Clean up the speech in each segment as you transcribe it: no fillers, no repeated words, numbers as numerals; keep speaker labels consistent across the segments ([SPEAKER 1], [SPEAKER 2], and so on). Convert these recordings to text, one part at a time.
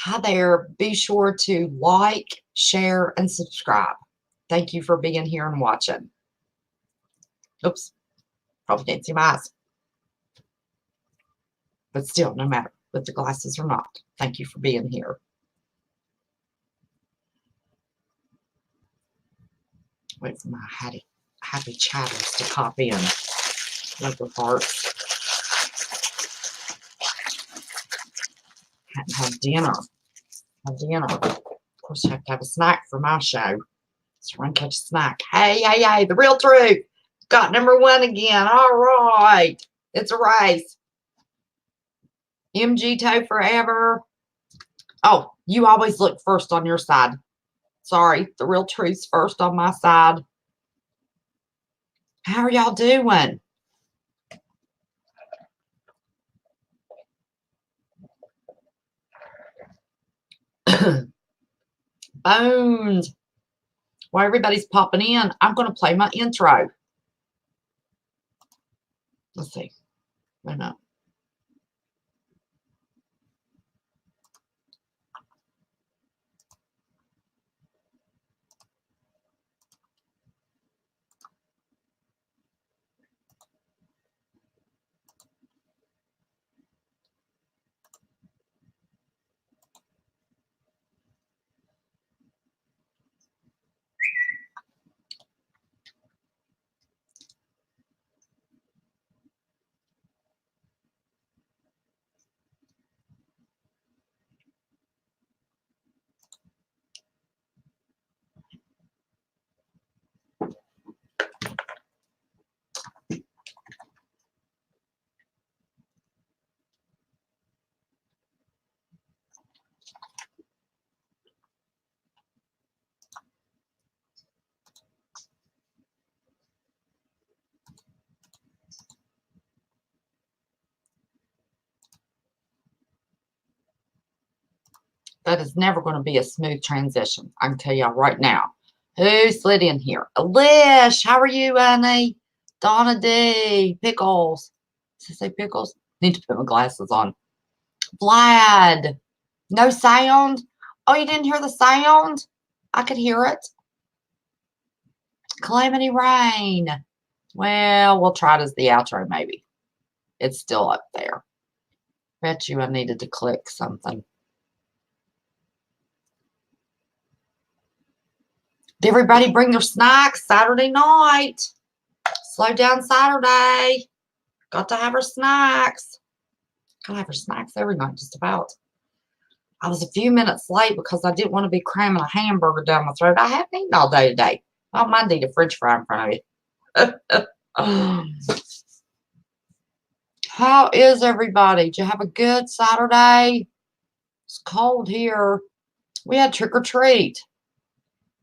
[SPEAKER 1] Hi there. Be sure to like, share, and subscribe. Thank you for being here and watching. Oops, probably can't see my eyes. But still, no matter with the glasses or not, thank you for being here. Wait for my happy chatters to pop in. Local hearts. Hadn't had dinner. Of course, I have to have a snack for my show. So run catch a snack. Hey, the real truth. Got #1 again. All right. It's a race. MG toe forever. Oh, you always look first on your side. Sorry, the real truth's first on my side. How are y'all doing? Bones. While everybody's popping in, I'm going to play my intro. Let's see. Wait a minute. That is never going to be a smooth transition. I can tell y'all right now. Who slid in here? Alish, how are you, honey? Donna D. Pickles. Does it say Pickles? Need to put my glasses on. Vlad. No sound? Oh, you didn't hear the sound? I could hear it. Calamity Rain. Well, we'll try it as the outro, maybe. It's still up there. Bet you I needed to click something. Did everybody bring their snacks Saturday night? Slow down Saturday. Got to have her snacks. Gotta have her snacks every night, just about. I was a few minutes late because I didn't want to be cramming a hamburger down my throat. I haven't eaten all day today. I don't mind eating a French fry in front of you. How is everybody? Did you have a good Saturday? It's cold here. We had trick or treat.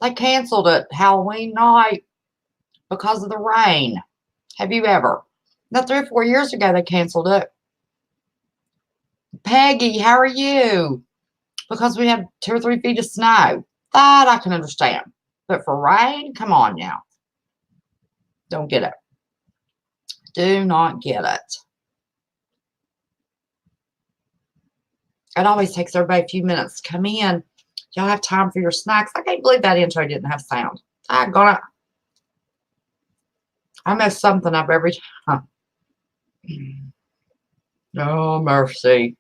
[SPEAKER 1] They canceled it Halloween night because of the rain. Have you ever? Now, 3 or 4 years ago, they canceled it. Peggy, how are you? Because we had 2 or 3 feet of snow. That I can understand. But for rain, come on now. Don't get it. Do not get it. It always takes everybody a few minutes to come in. Y'all have time for your snacks. I can't believe that intro didn't have sound. I mess something up every time. Oh, mercy.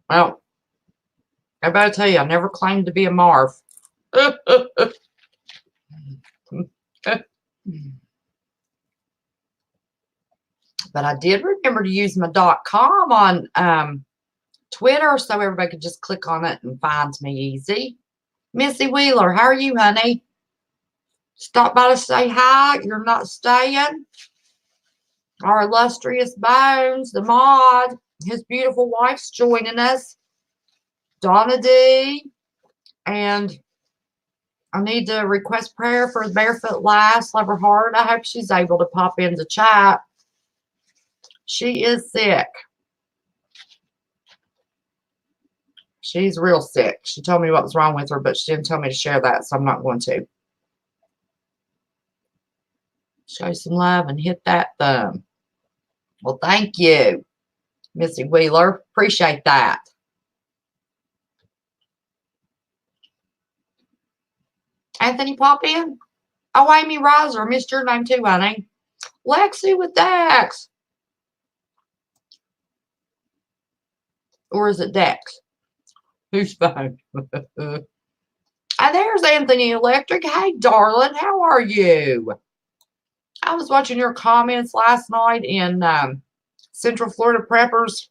[SPEAKER 1] Well, I better tell you, I never claimed to be a Marv. But I did remember to use my .com on Twitter so everybody could just click on it and find me easy. Missy Wheeler, how are you, honey? Stop by to say hi. You're not staying. Our illustrious Bones, the mod, his beautiful wife's joining us. Donna D. And I need to request prayer for Barefoot Lass. Love her heart. I hope she's able to pop into chat. She is sick. She's real sick. She told me what was wrong with her, but she didn't tell me to share that, so I'm not going to. Show some love and hit that thumb. Well, thank you. Missy Wheeler. Appreciate that. Anthony, pop in. Oh, Amy Riser. Missed your name too, honey. Lexi with Dax. Or is it Dex? Whose phone? There's Anthony Electric. Hey, darling. How are you? I was watching your comments last night in Central Florida Preppers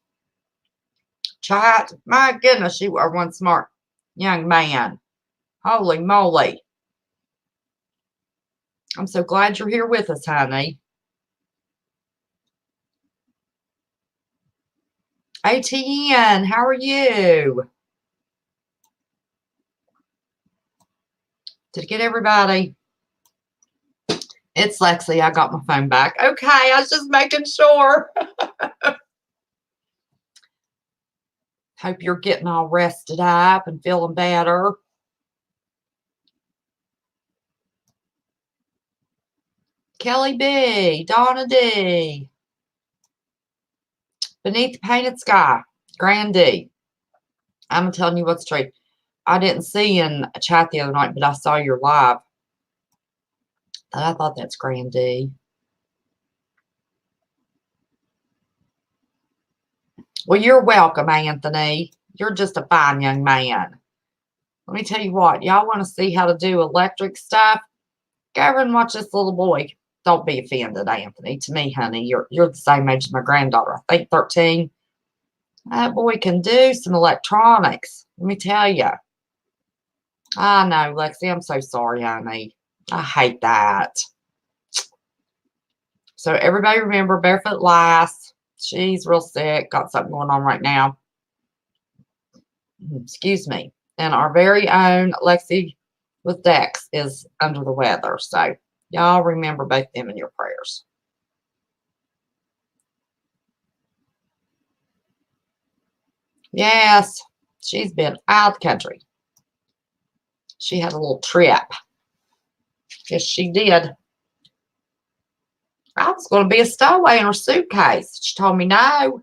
[SPEAKER 1] chat. My goodness, you are one smart young man. Holy moly. I'm so glad you're here with us, honey. ATN, how are you? Did it get everybody? It's Lexi. I got my phone back. Okay, I was just making sure. Hope you're getting all rested up and feeling better. Kelly B, Donna D, Beneath the Painted Sky, Grandy. I'm telling you what's true. I didn't see in a chat the other night, but I saw your live. And I thought that's Grandy. Well, you're welcome, Anthony. You're just a fine young man. Let me tell you what, y'all want to see how to do electric stuff? Go over and watch this little boy. Don't be offended, Anthony. To me, honey, you're the same age as my granddaughter. I think 13. That boy can do some electronics. Let me tell you. I know, Lexi. I'm so sorry, honey. I hate that. So everybody remember Barefoot Lass. She's real sick. Got something going on right now. Excuse me. And our very own Lexi with Dex is under the weather. So y'all remember both them in your prayers. Yes, she's been out of the country. She had a little trip. Yes, she did. I was going to be a stowaway in her suitcase. She told me no.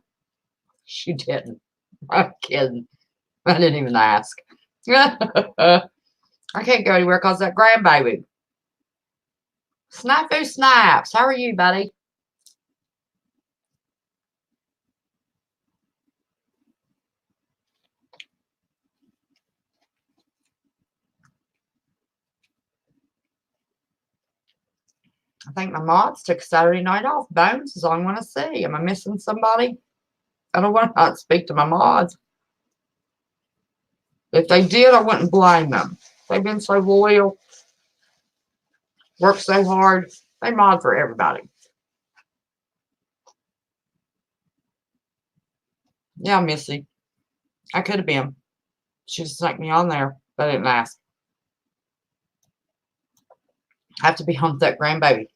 [SPEAKER 1] She didn't. I'm kidding. I didn't even ask. I can't go anywhere because that grandbaby. Snafu Snaps. How are you, buddy? I think my mods took Saturday night off. Bonez is all I want to see. Am I missing somebody? I don't want to not speak to my mods. If they did, I wouldn't blame them. They've been so loyal, worked so hard. They mod for everybody. Yeah, Missy. I could have been. She just snuck me on there, but I didn't ask. I have to be home with that grandbaby.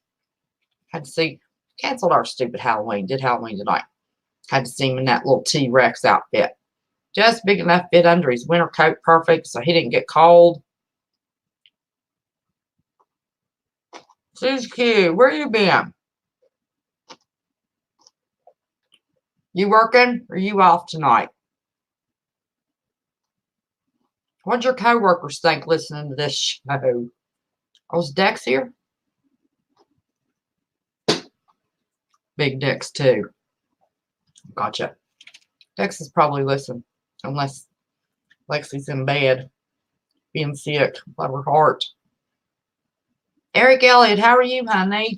[SPEAKER 1] Had to see. Canceled our stupid Halloween. Did Halloween tonight. Had to see him in that little T-Rex outfit. Just big enough fit under his winter coat, perfect, so he didn't get cold. Susie Q, where you been? You working or you off tonight? What'd your co-workers think listening to this show? Was Dex here? Big Dex too. Gotcha. Dex is probably listening, unless Lexi's in bed, being sick by her heart. Eric Elliott, how are you, honey?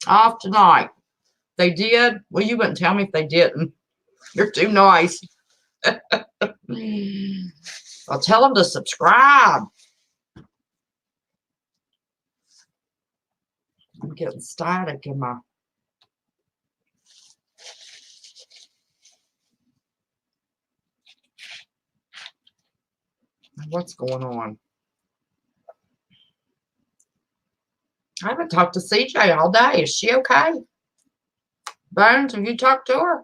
[SPEAKER 1] Off tonight. They did? Well, you wouldn't tell me if they didn't. You're too nice. I'll tell them to subscribe. I'm getting static in my... What's going on? I haven't talked to CJ all day. Is she okay? Bones, have you talked to her?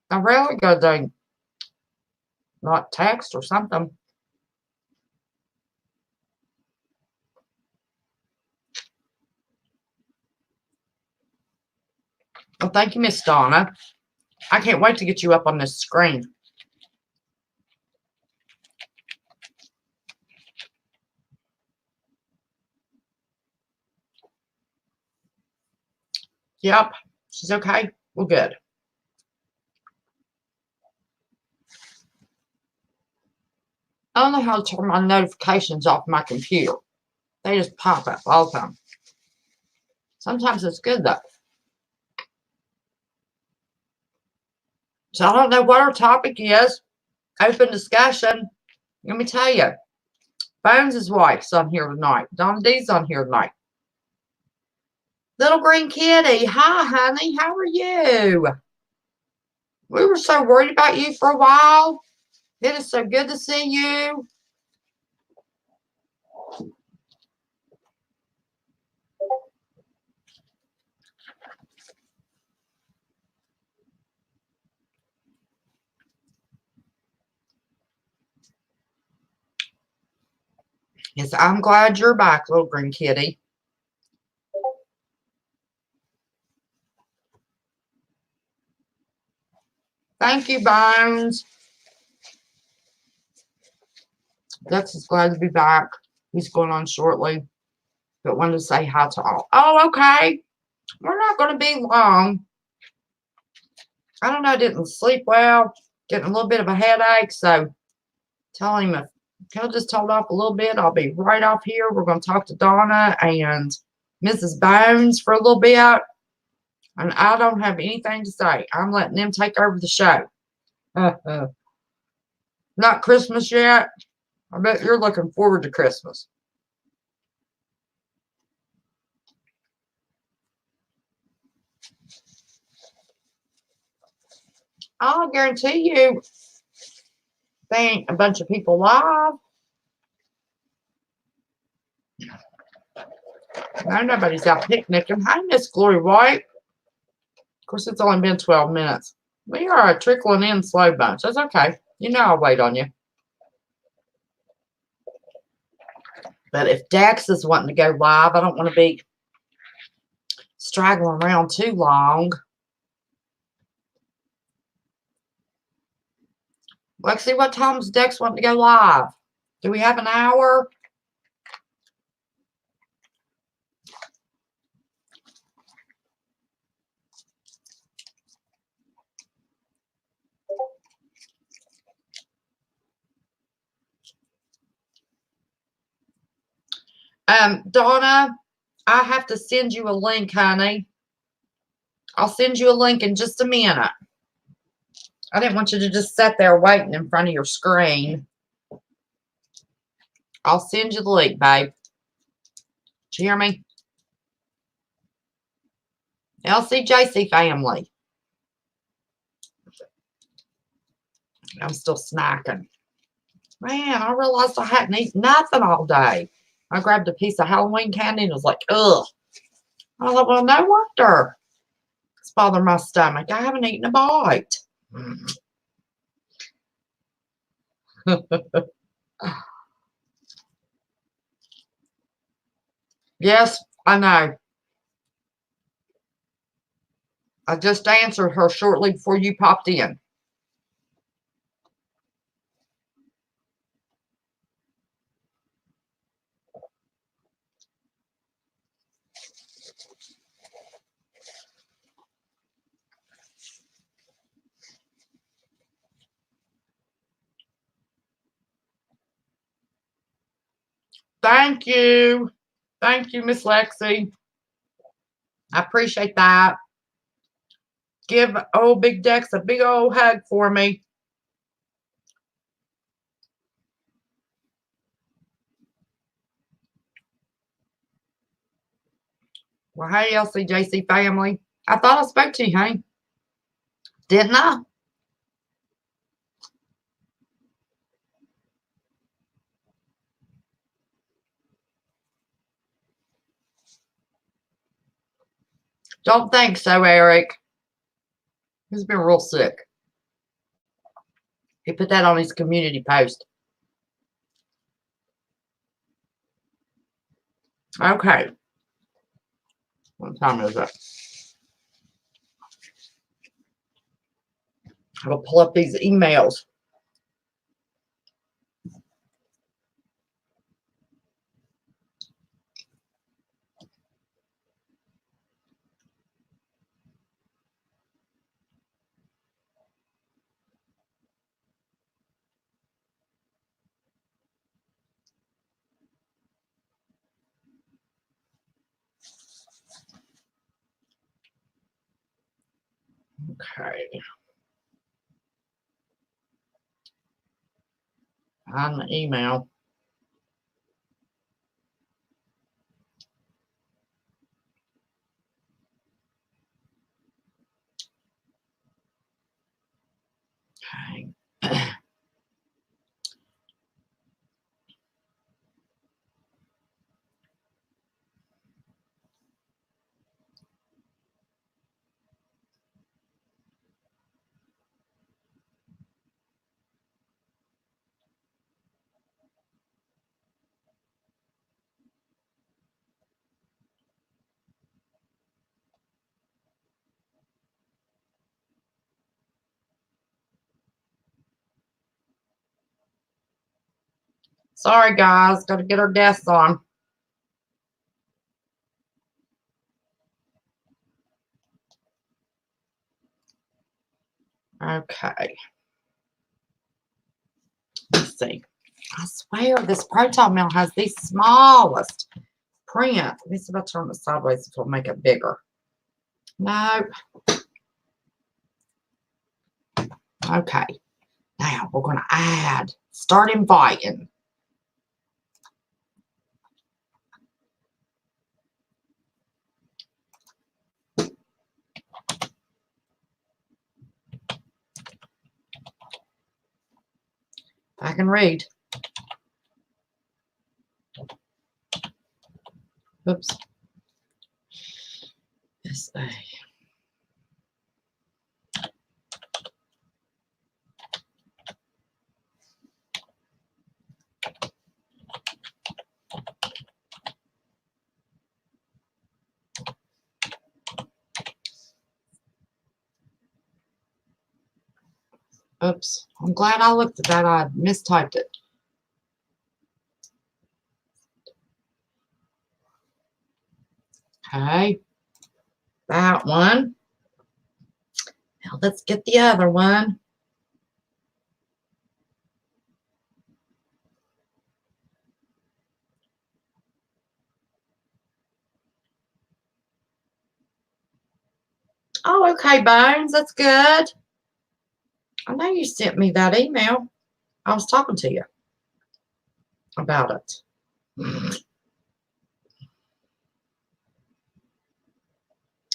[SPEAKER 1] I really got to not text or something. Well, thank you, Miss Donna. I can't wait to get you up on this screen. Yep, she's okay. Well, good. I don't know how to turn my notifications off my computer. They just pop up all the time. Sometimes it's good, though. So I don't know what our topic is. Open discussion. Let me tell you. Bonez' wife's on here tonight. Donna D's on here tonight. Little Green Kitty. Hi, honey. How are you? We were so worried about you for a while. It is so good to see you. Yes, I'm glad you're back, Little Green Kitty. Thank you, Bones. Dex is glad to be back. He's going on shortly, but wanted to say hi to all. Oh, okay. We're not going to be long. I don't know. I didn't sleep well. Getting a little bit of a headache, so tell him if he'll just hold off a little bit. I'll be right off here. We're going to talk to Donna and Mrs. Bones for a little bit. And I don't have anything to say. I'm letting them take over the show. Not Christmas yet. I bet you're looking forward to Christmas. I'll guarantee you, they ain't a bunch of people live. No, nobody's out picnicking. Hi, Miss Glory White. Of course, it's only been 12 minutes. We are a trickling in slow bunch. That's okay. You know I'll wait on you. But if Dax is wanting to go live, I don't want to be straggling around too long. Lexi, what time's Dex wanting to go live? Do we have an hour? Donna, I have to send you a link, honey. I'll send you a link in just a minute. I didn't want you to just sit there waiting in front of your screen. I'll send you the link, babe. Did you hear me? LCJC family. I'm still snacking. Man, I realized I hadn't eaten nothing all day. I grabbed a piece of Halloween candy and was like, ugh. I thought, well, no wonder it's bothering my stomach. I haven't eaten a bite. Yes, I know. I just answered her shortly before you popped in. Thank you. Thank you, Miss Lexi. I appreciate that. Give old Big Dex a big old hug for me. Well, hey, LCJC family. I thought I spoke to you, honey. Didn't I? Don't think so, Eric. He's been real sick. He put that on his community post. Okay. What time is it? I will pull up these emails. Okay. On the email. Okay. Sorry, guys. Got to get our guests on. Okay. Let's see. I swear this Proton Mail has the smallest print. Let me see if I turn it sideways if it'll make it bigger. No. Okay. Now we're going to add. Start inviting. I can read. Oops. S-A. Oops. I'm glad I looked at that. I mistyped it. Okay. That one. Now let's get the other one. Oh, okay, Bones. That's good. I know you sent me that email. I was talking to you about it.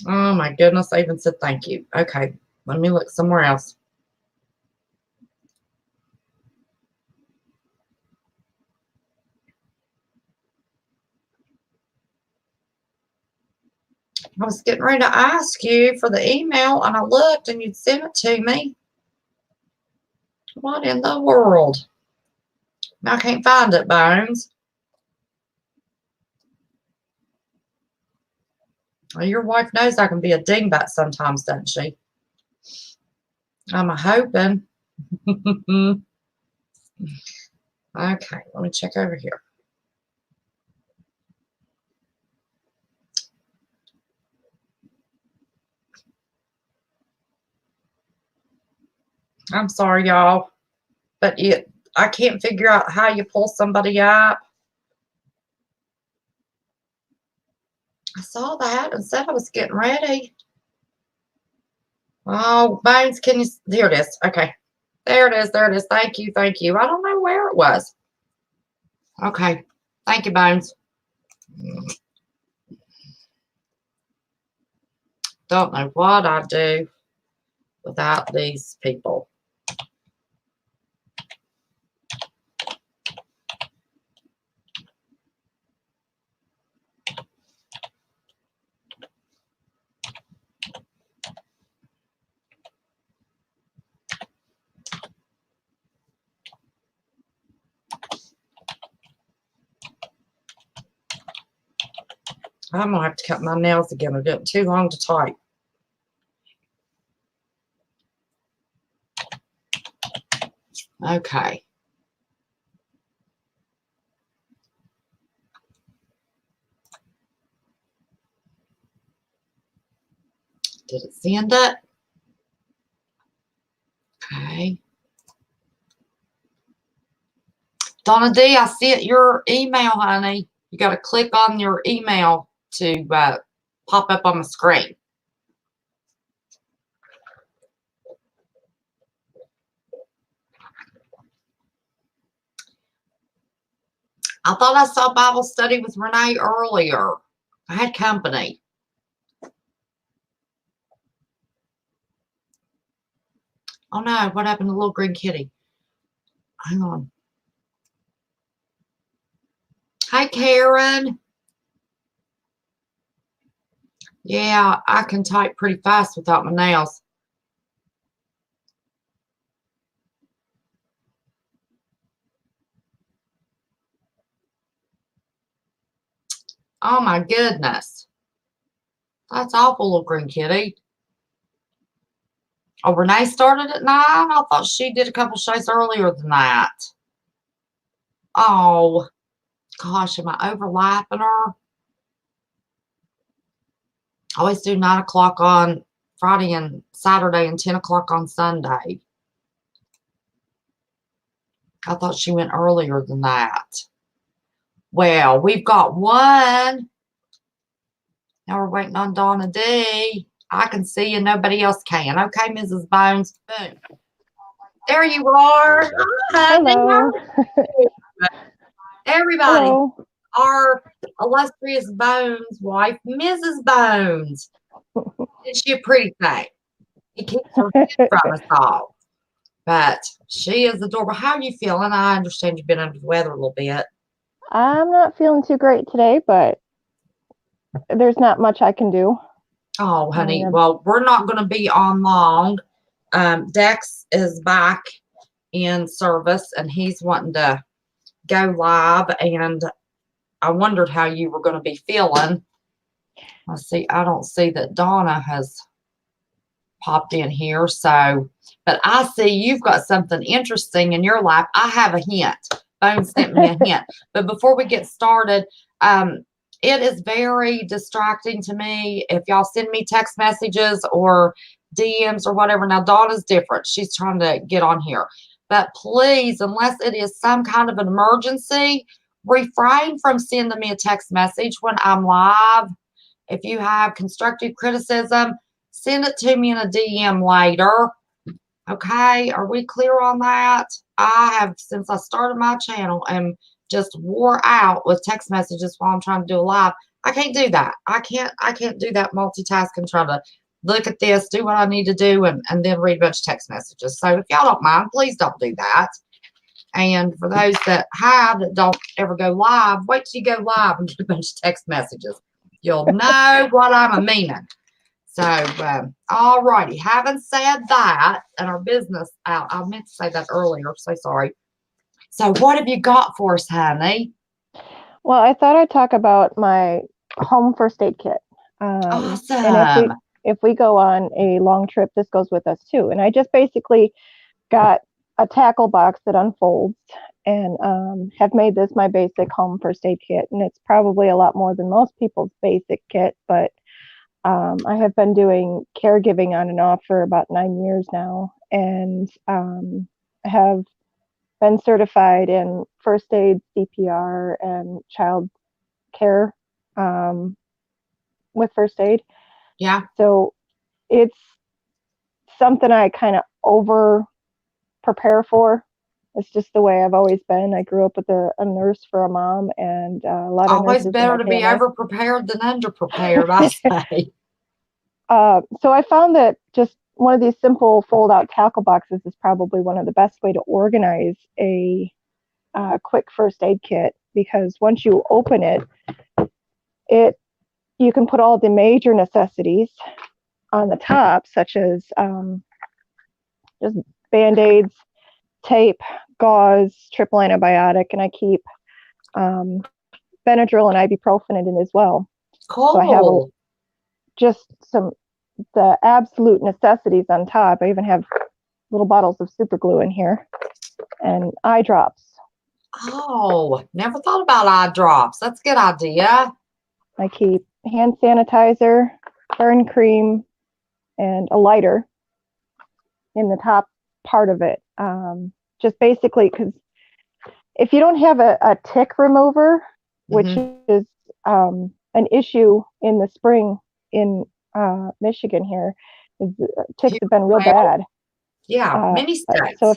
[SPEAKER 1] Oh my goodness, I even said thank you. Okay, let me look somewhere else. I was getting ready to ask you for the email and I looked and you'd sent it to me. What in the world? I can't find it, Bones. Well, your wife knows I can be a dingbat sometimes, doesn't she? I'm hoping. Okay, let me check over here. I'm sorry, y'all, but I can't figure out how you pull somebody up. I saw that and said I was getting ready. Oh, Bones, can you? Here it is. Okay. There it is. There it is. Thank you. Thank you. I don't know where it was. Okay. Thank you, Bones. Don't know what I'd do without these people. I'm going to have to cut my nails again. They're getting too long to type. Okay. Did it send it? Okay. Donna D, I sent your email, honey. You got to click on your email to pop up on the screen. I thought I saw Bible study with Renee earlier. I had company. Oh no, what happened to little green kitty? Hang on. Hi, Karen. Yeah, I can type pretty fast without my nails. Oh my goodness. That's awful, little green kitty. Oh, Renee started at 9? I thought she did a couple shows earlier than that. Oh, gosh, am I overlapping her? I always do 9 o'clock on Friday and Saturday and 10 o'clock on Sunday. I thought she went earlier than that. Well, we've got one. Now we're waiting on Donna D. I can see you. Nobody else can. Okay, Mrs. Bones. Boom. There you are.
[SPEAKER 2] Hello.
[SPEAKER 1] Everybody.
[SPEAKER 2] Hello.
[SPEAKER 1] Our illustrious Bones wife, Mrs. Bones. Is she a pretty thing? He keeps her head from us all. But she is adorable. How are you feeling? I understand you've been under the weather a little bit.
[SPEAKER 2] I'm not feeling too great today, but there's not much I can do.
[SPEAKER 1] Oh, honey. Well, we're not going to be on long. Dex is back in service, and he's wanting to go live, and I wondered how you were going to be feeling. Let's see. I don't see that Donna has popped in here, so, but I see you've got something interesting in your life. I have a hint. Bones sent me a hint. But before we get started, it is very distracting to me if y'all send me text messages or DMs or whatever. Now, Donna's different. She's trying to get on here. But please, unless it is some kind of an emergency, refrain from sending me a text message when I'm live. If you have constructive criticism, send it to me in a DM later. Okay, are we clear on that? I have, since I started my channel, and just wore out with text messages while I'm trying to do a live. I can't do that. I can't do that multitasking, trying to look at this, do what I need to do, and then read a bunch of text messages. So if y'all don't mind, please don't do that. And for those that don't ever go live, wait till you go live and get a bunch of text messages. You'll know what I'm a meaning. So, all righty. Having said that, and our business out, I meant to say that earlier. So sorry. So, what have you got for us, honey?
[SPEAKER 2] Well, I thought I'd talk about my home first aid kit.
[SPEAKER 1] Awesome.
[SPEAKER 2] And if we go on a long trip, this goes with us too. And I just basically got a tackle box that unfolds and have made this my basic home first aid kit. And it's probably a lot more than most people's basic kit, but I have been doing caregiving on and off for about 9 years now, and have been certified in first aid, CPR, and child care with first aid.
[SPEAKER 1] Yeah.
[SPEAKER 2] So it's something I kind of over prepare for. It's just the way I've always been. I grew up with a nurse for a mom, and a lot of
[SPEAKER 1] always
[SPEAKER 2] nurses
[SPEAKER 1] better
[SPEAKER 2] in
[SPEAKER 1] to
[SPEAKER 2] my
[SPEAKER 1] be
[SPEAKER 2] family.
[SPEAKER 1] over prepared than under prepared, I say.
[SPEAKER 2] So I found that just one of these simple fold-out tackle boxes is probably one of the best way to organize a quick first aid kit, because once you open it you can put all the major necessities on the top, such as just Band-Aids, tape, gauze, triple antibiotic, and I keep Benadryl and ibuprofen in it as well.
[SPEAKER 1] Cool.
[SPEAKER 2] So I have just the absolute necessities on top. I even have little bottles of super glue in here. and eye drops.
[SPEAKER 1] Oh, never thought about eye drops. That's a good idea.
[SPEAKER 2] I keep hand sanitizer, burn cream, and a lighter in the top part of it. Just basically because if you don't have a tick remover, which is an issue in the spring in Michigan here, is ticks have been real bad.
[SPEAKER 1] Yeah, many states.
[SPEAKER 2] So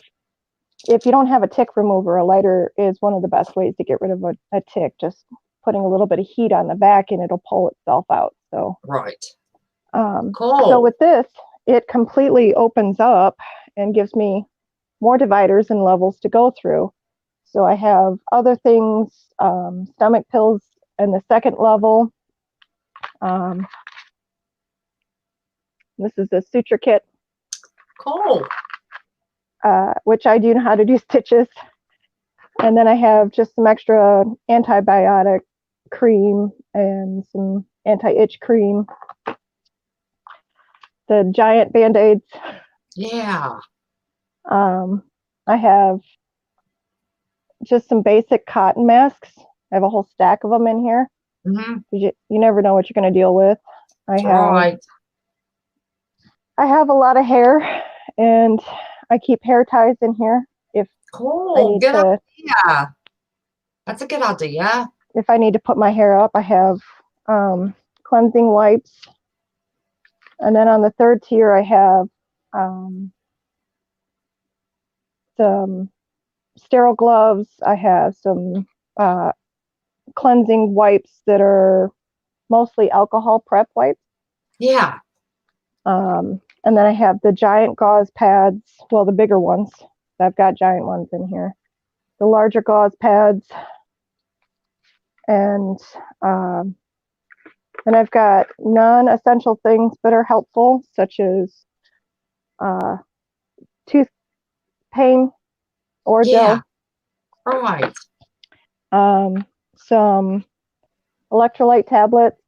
[SPEAKER 2] if you don't have a tick remover, a lighter is one of the best ways to get rid of a tick. Just putting a little bit of heat on the back and it'll pull itself out. So
[SPEAKER 1] right.
[SPEAKER 2] Cool. So with this, it completely opens up and gives me more dividers and levels to go through. So I have other things, stomach pills in the second level. This is a suture kit.
[SPEAKER 1] Cool.
[SPEAKER 2] Which I do know how to do stitches. And then I have just some extra antibiotic cream and some anti-itch cream. The giant Band-Aids.
[SPEAKER 1] Yeah.
[SPEAKER 2] I have just some basic cotton masks. I have a whole stack of them in here. You never know what you're going to deal with. I have a lot of hair, and I keep hair ties in here if I need
[SPEAKER 1] good idea. That's a good idea.
[SPEAKER 2] If I need to put my hair up, I have cleansing wipes. And then on the third tier, I have some sterile gloves. I have some cleansing wipes that are mostly alcohol prep wipes.
[SPEAKER 1] Yeah.
[SPEAKER 2] And then I have the giant gauze pads, well, the bigger ones. I've got giant ones in here. The larger gauze pads. And then I've got non-essential things that are helpful, such as tooth pain or gel.
[SPEAKER 1] Right.
[SPEAKER 2] Some electrolyte tablets.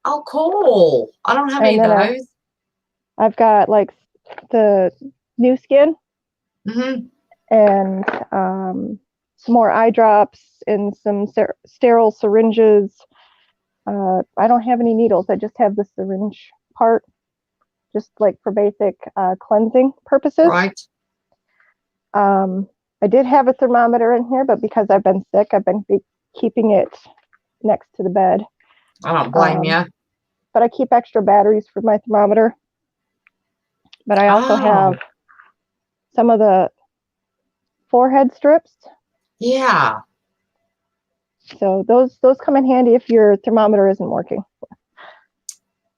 [SPEAKER 1] Oh, cool. I don't have any of those.
[SPEAKER 2] I've got like the new skin. And some more eye drops and some sterile syringes. I don't have any needles. I just have the syringe part, just like for basic cleansing purposes.
[SPEAKER 1] Right.
[SPEAKER 2] I did have a thermometer in here, but because I've been sick, I've been keeping it next to the bed.
[SPEAKER 1] I don't blame you.
[SPEAKER 2] But I keep extra batteries for my thermometer. But I also have some of the forehead strips.
[SPEAKER 1] Yeah.
[SPEAKER 2] So those come in handy if your thermometer isn't working.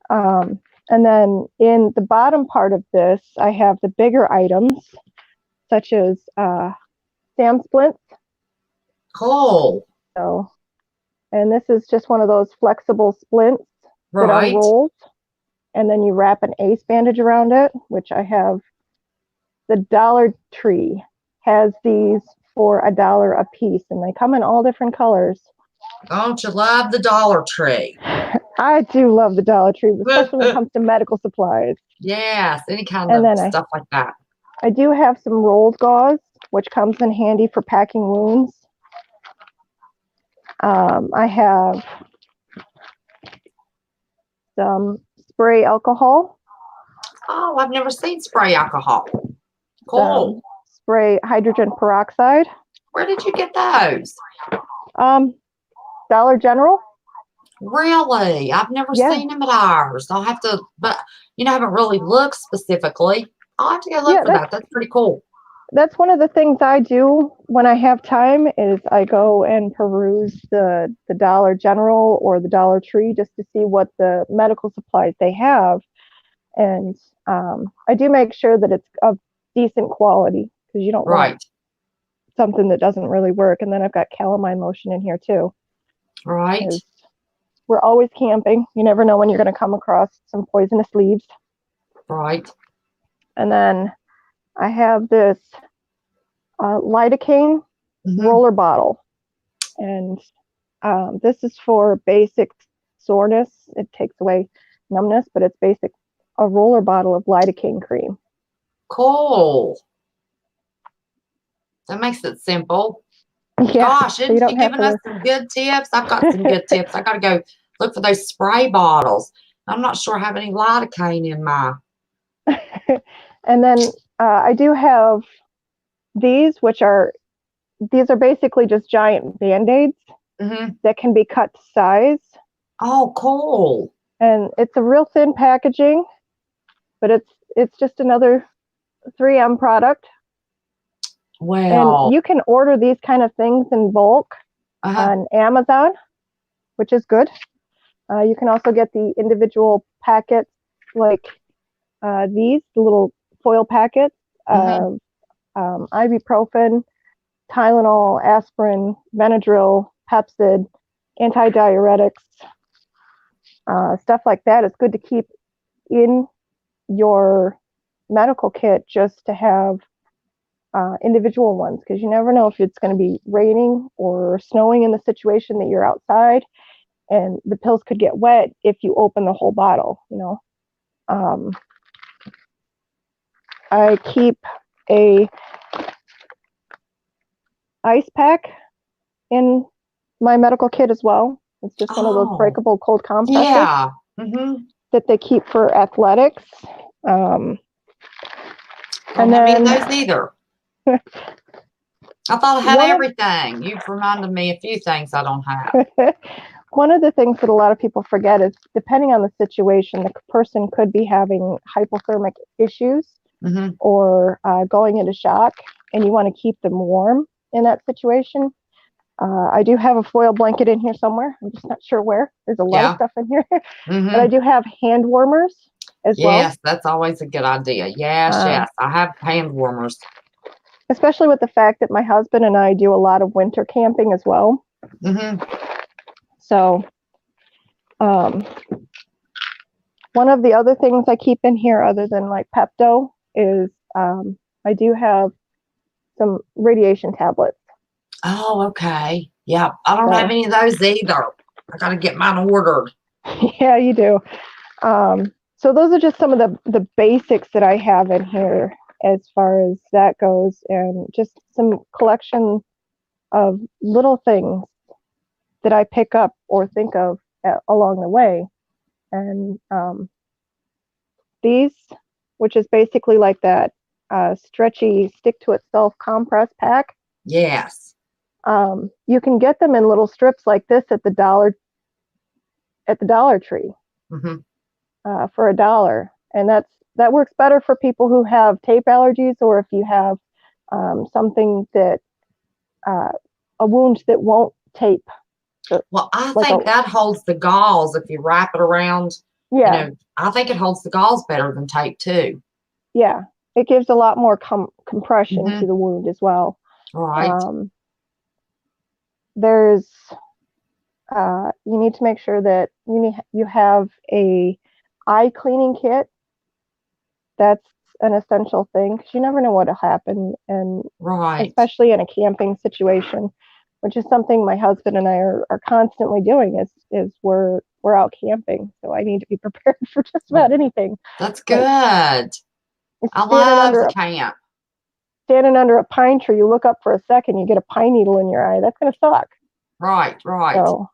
[SPEAKER 2] And then in the bottom part of this, I have the bigger items, such as Sam splints.
[SPEAKER 1] Cool.
[SPEAKER 2] So, and this is just one of those flexible splints that unrolls, and then you wrap an ace bandage around it, which I have. The Dollar Tree has these for $1 a piece, and they come in all different colors.
[SPEAKER 1] Don't you love the Dollar Tree?
[SPEAKER 2] I do love the Dollar Tree, especially when it comes to medical supplies.
[SPEAKER 1] Yes, any kind of stuff like that.
[SPEAKER 2] I do have some rolled gauze, which comes in handy for packing wounds. I have some spray alcohol.
[SPEAKER 1] Oh, I've never seen spray alcohol. Cool.
[SPEAKER 2] Spray hydrogen peroxide.
[SPEAKER 1] Where did you get those?
[SPEAKER 2] Dollar General.
[SPEAKER 1] Really? I've never seen them at ours. I'll have to, but I haven't really looked specifically. I'll have to go look for that. That's pretty cool.
[SPEAKER 2] That's one of the things I do when I have time is I go and peruse the Dollar General or the Dollar Tree just to see what the medical supplies they have. And I do make sure that it's of decent quality because you don't want something that doesn't really work. And then I've got calamine lotion in here too.
[SPEAKER 1] Right.
[SPEAKER 2] We're always camping. You never know when you're going to come across some poisonous leaves.
[SPEAKER 1] Right.
[SPEAKER 2] And then I have this lidocaine roller bottle. And this is for basic soreness. It takes away numbness, but it's a roller bottle of lidocaine cream.
[SPEAKER 1] Cool. That makes it simple.
[SPEAKER 2] Yeah,
[SPEAKER 1] Gosh,
[SPEAKER 2] so you
[SPEAKER 1] isn't she
[SPEAKER 2] don't have
[SPEAKER 1] giving us
[SPEAKER 2] to.
[SPEAKER 1] some good tips? I've got some good tips. I got to go look for those spray bottles. I'm not sure I have any lidocaine in my.
[SPEAKER 2] And then I do have these, these are basically just giant band-aids that can be cut to size.
[SPEAKER 1] Oh, cool.
[SPEAKER 2] And it's a real thin packaging, but it's just another 3M product. And
[SPEAKER 1] Well,
[SPEAKER 2] you can order these kind of things in bulk on Amazon, which is good. You can also get the individual packets like the little foil packets of ibuprofen, Tylenol, aspirin, Benadryl, Pepcid, antidiuretics, stuff like that. It's good to keep in your medical kit just to have individual ones, because you never know if it's going to be raining or snowing in the situation that you're outside, and the pills could get wet if you open the whole bottle, you know. I keep a ice pack in my medical kit as well. It's just one of those breakable cold compresses that they keep for athletics.
[SPEAKER 1] Don't have any of those either. I thought I had everything. You've reminded me a few things I don't have.
[SPEAKER 2] One of the things that a lot of people forget is, depending on the situation, the person could be having hypothermic issues or going into shock, and you want to keep them warm in that situation. I do have a foil blanket in here somewhere. I'm just not sure where. There's a lot of stuff in here. But I do have hand warmers as well.
[SPEAKER 1] Yes, that's always a good idea. Yes. I have hand warmers.
[SPEAKER 2] Especially with the fact that my husband and I do a lot of winter camping as well. So one of the other things I keep in here, other than like Pepto, is I do have some radiation tablets.
[SPEAKER 1] Oh, okay. Yeah, I don't have any of those either. I got to get mine ordered.
[SPEAKER 2] Yeah, you do. So those are just some of the basics that I have in here as far as that goes, and just some collection of little things that I pick up or think of along the way. And these, which is basically like that stretchy stick to itself compress pack.
[SPEAKER 1] Yes.
[SPEAKER 2] You can get them in little strips like this at the Dollar Tree for $1, and that works better for people who have tape allergies, or if you have something that a wound that won't tape.
[SPEAKER 1] Well, I think that holds the gauze if you wrap it around.
[SPEAKER 2] Yeah.
[SPEAKER 1] You know, I think it holds the gauze better than tape too.
[SPEAKER 2] Yeah, it gives a lot more compression to the wound as well.
[SPEAKER 1] Right.
[SPEAKER 2] There's you need to make sure that you have a eye cleaning kit. That's an essential thing, because you never know what'll happen, and especially in a camping situation, which is something my husband and I are constantly doing. Is we're out camping, so I need to be prepared for just about anything.
[SPEAKER 1] That's good. I love camp.
[SPEAKER 2] Standing under a pine tree, you look up for a second, you get a pine needle in your eye. That's going to suck.
[SPEAKER 1] Right.
[SPEAKER 2] So,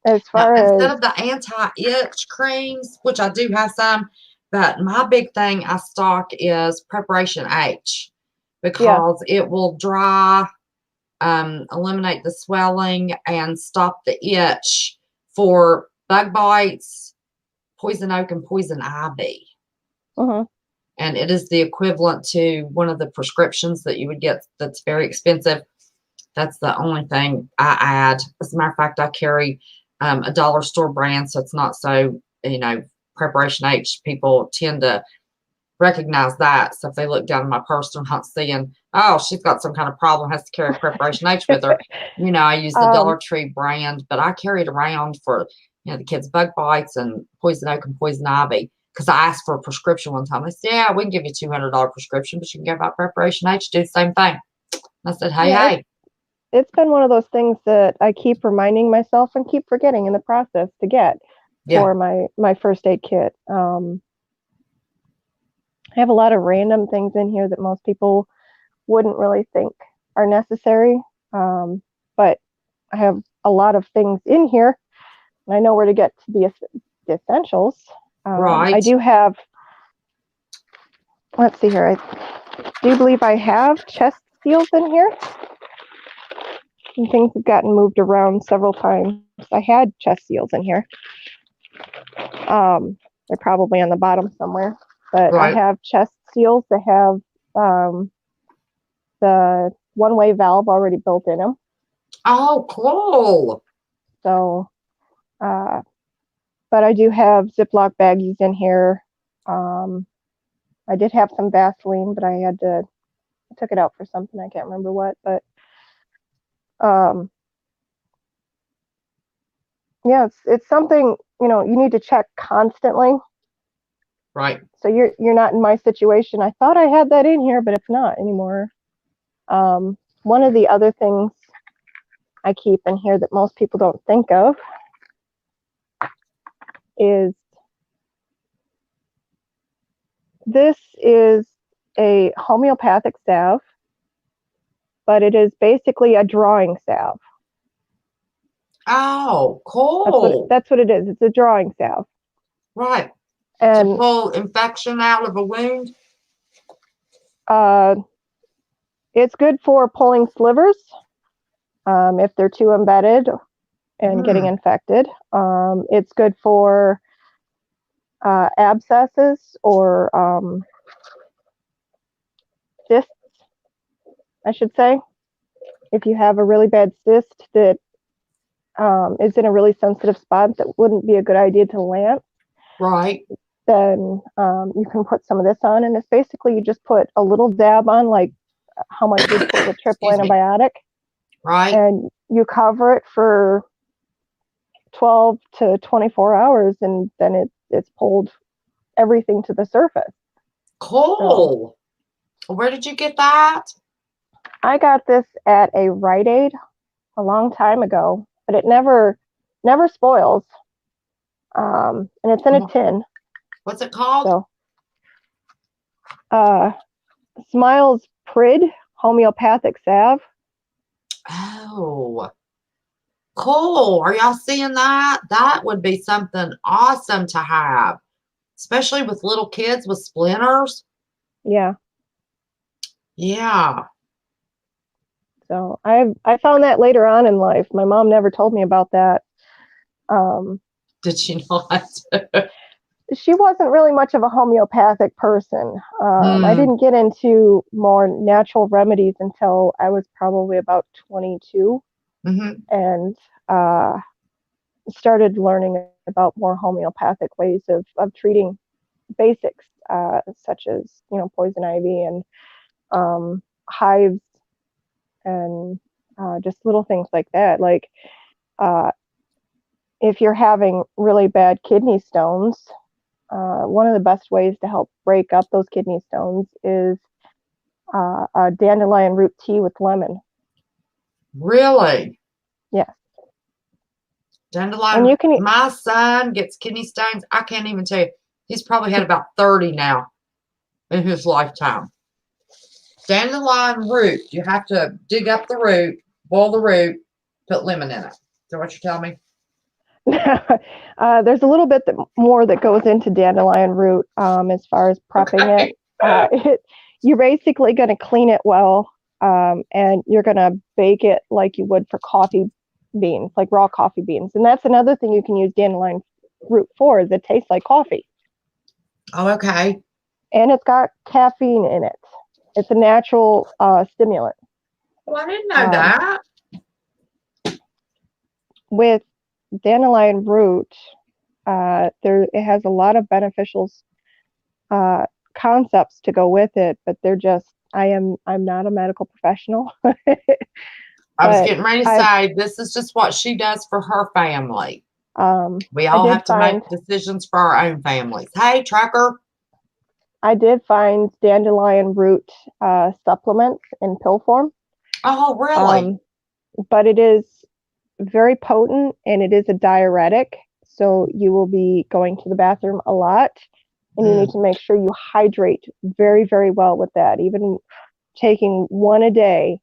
[SPEAKER 2] as far as
[SPEAKER 1] instead of the anti-itch creams, which I do have some, but my big thing I stock is Preparation H, because it will dry, eliminate the swelling, and stop the itch for bug bites, poison oak, and poison ivy. And it is the equivalent to one of the prescriptions that you would get that's very expensive. That's the only thing I add. As a matter of fact, I carry a dollar store brand, so it's not so, Preparation H, people tend to recognize that. So if they look down in my purse and not seeing, oh, she's got some kind of problem, has to carry Preparation H with her. I use the Dollar Tree brand, but I carry it around for, the kids' bug bites and poison oak and poison ivy. Because I asked for a prescription one time. They said, yeah, we can give you a $200 prescription, but you can get about Preparation H, do the same thing. I said, hey.
[SPEAKER 2] It's been one of those things that I keep reminding myself and keep forgetting in the process to get for my first aid kit. I have a lot of random things in here that most people wouldn't really think are necessary. But I have a lot of things in here, and I know where to get to the essentials. I
[SPEAKER 1] Right.
[SPEAKER 2] do have, let's see here, I do believe I have chest seals in here. And things have gotten moved around several times. I had chest seals in here. They're probably on the bottom somewhere. But I
[SPEAKER 1] Right.
[SPEAKER 2] have chest seals that have the one-way valve already built in them.
[SPEAKER 1] Oh, cool.
[SPEAKER 2] So, but I do have Ziploc baggies in here. I did have some Vaseline, but I took it out for something. I can't remember what, but yeah, it's something, you need to check constantly.
[SPEAKER 1] Right.
[SPEAKER 2] So you're not in my situation. I thought I had that in here, but it's not anymore. One of the other things I keep in here that most people don't think of is this is a homeopathic salve, but it is basically a drawing salve.
[SPEAKER 1] Oh, cool.
[SPEAKER 2] That's what it is. It's a drawing salve.
[SPEAKER 1] Right.
[SPEAKER 2] And
[SPEAKER 1] to pull infection out of a wound.
[SPEAKER 2] It's good for pulling slivers if they're too embedded and getting infected. It's good for abscesses or cysts, I should say. If you have a really bad cyst that is in a really sensitive spot that wouldn't be a good idea to lance,
[SPEAKER 1] right,
[SPEAKER 2] then you can put some of this on. And it's basically you just put a little dab on, like how much you put with triple antibiotic.
[SPEAKER 1] Right.
[SPEAKER 2] And you cover it for 12 to 24 hours, and then it's pulled everything to the surface.
[SPEAKER 1] Cool. So, where did you get that?
[SPEAKER 2] I got this at a Rite Aid a long time ago, but it never spoils. And it's in a tin.
[SPEAKER 1] What's it called?
[SPEAKER 2] So, Smiles Prid homeopathic salve.
[SPEAKER 1] Oh, cool. Are y'all seeing that? That would be something awesome to have, especially with little kids with splinters.
[SPEAKER 2] Yeah.
[SPEAKER 1] Yeah.
[SPEAKER 2] So I found that later on in life. My mom never told me about that.
[SPEAKER 1] Did she not?
[SPEAKER 2] She wasn't really much of a homeopathic person. I didn't get into more natural remedies until I was probably about 22, and started learning about more homeopathic ways of treating basics, such as poison ivy and hives and just little things like that. Like if you're having really bad kidney stones, one of the best ways to help break up those kidney stones is a dandelion root tea with lemon.
[SPEAKER 1] Really?
[SPEAKER 2] Yes.
[SPEAKER 1] Dandelion. My son gets kidney stones. I can't even tell you. He's probably had about 30 now in his lifetime. Dandelion root. You have to dig up the root, boil the root, put lemon in it. Is that what you're telling me?
[SPEAKER 2] There's a little bit more that goes into dandelion root as far as prepping it. You're basically going to clean it well, and you're going to bake it like you would for coffee beans, like raw coffee beans. And that's another thing you can use dandelion root for, is it tastes like coffee.
[SPEAKER 1] Oh, okay.
[SPEAKER 2] And it's got caffeine in it. It's a natural stimulant.
[SPEAKER 1] Well, I didn't know that.
[SPEAKER 2] With dandelion root, it has a lot of beneficial concepts to go with it, but they're just I'm not a medical professional.
[SPEAKER 1] I was getting ready to say, this is just what she does for her family. We all have to make decisions for our own families. Hey, trucker.
[SPEAKER 2] I did find dandelion root supplements in pill form.
[SPEAKER 1] Oh, really?
[SPEAKER 2] But it is very potent, and it is a diuretic, so you will be going to the bathroom a lot. and you need to make sure you hydrate very, very well with that. Even taking one a day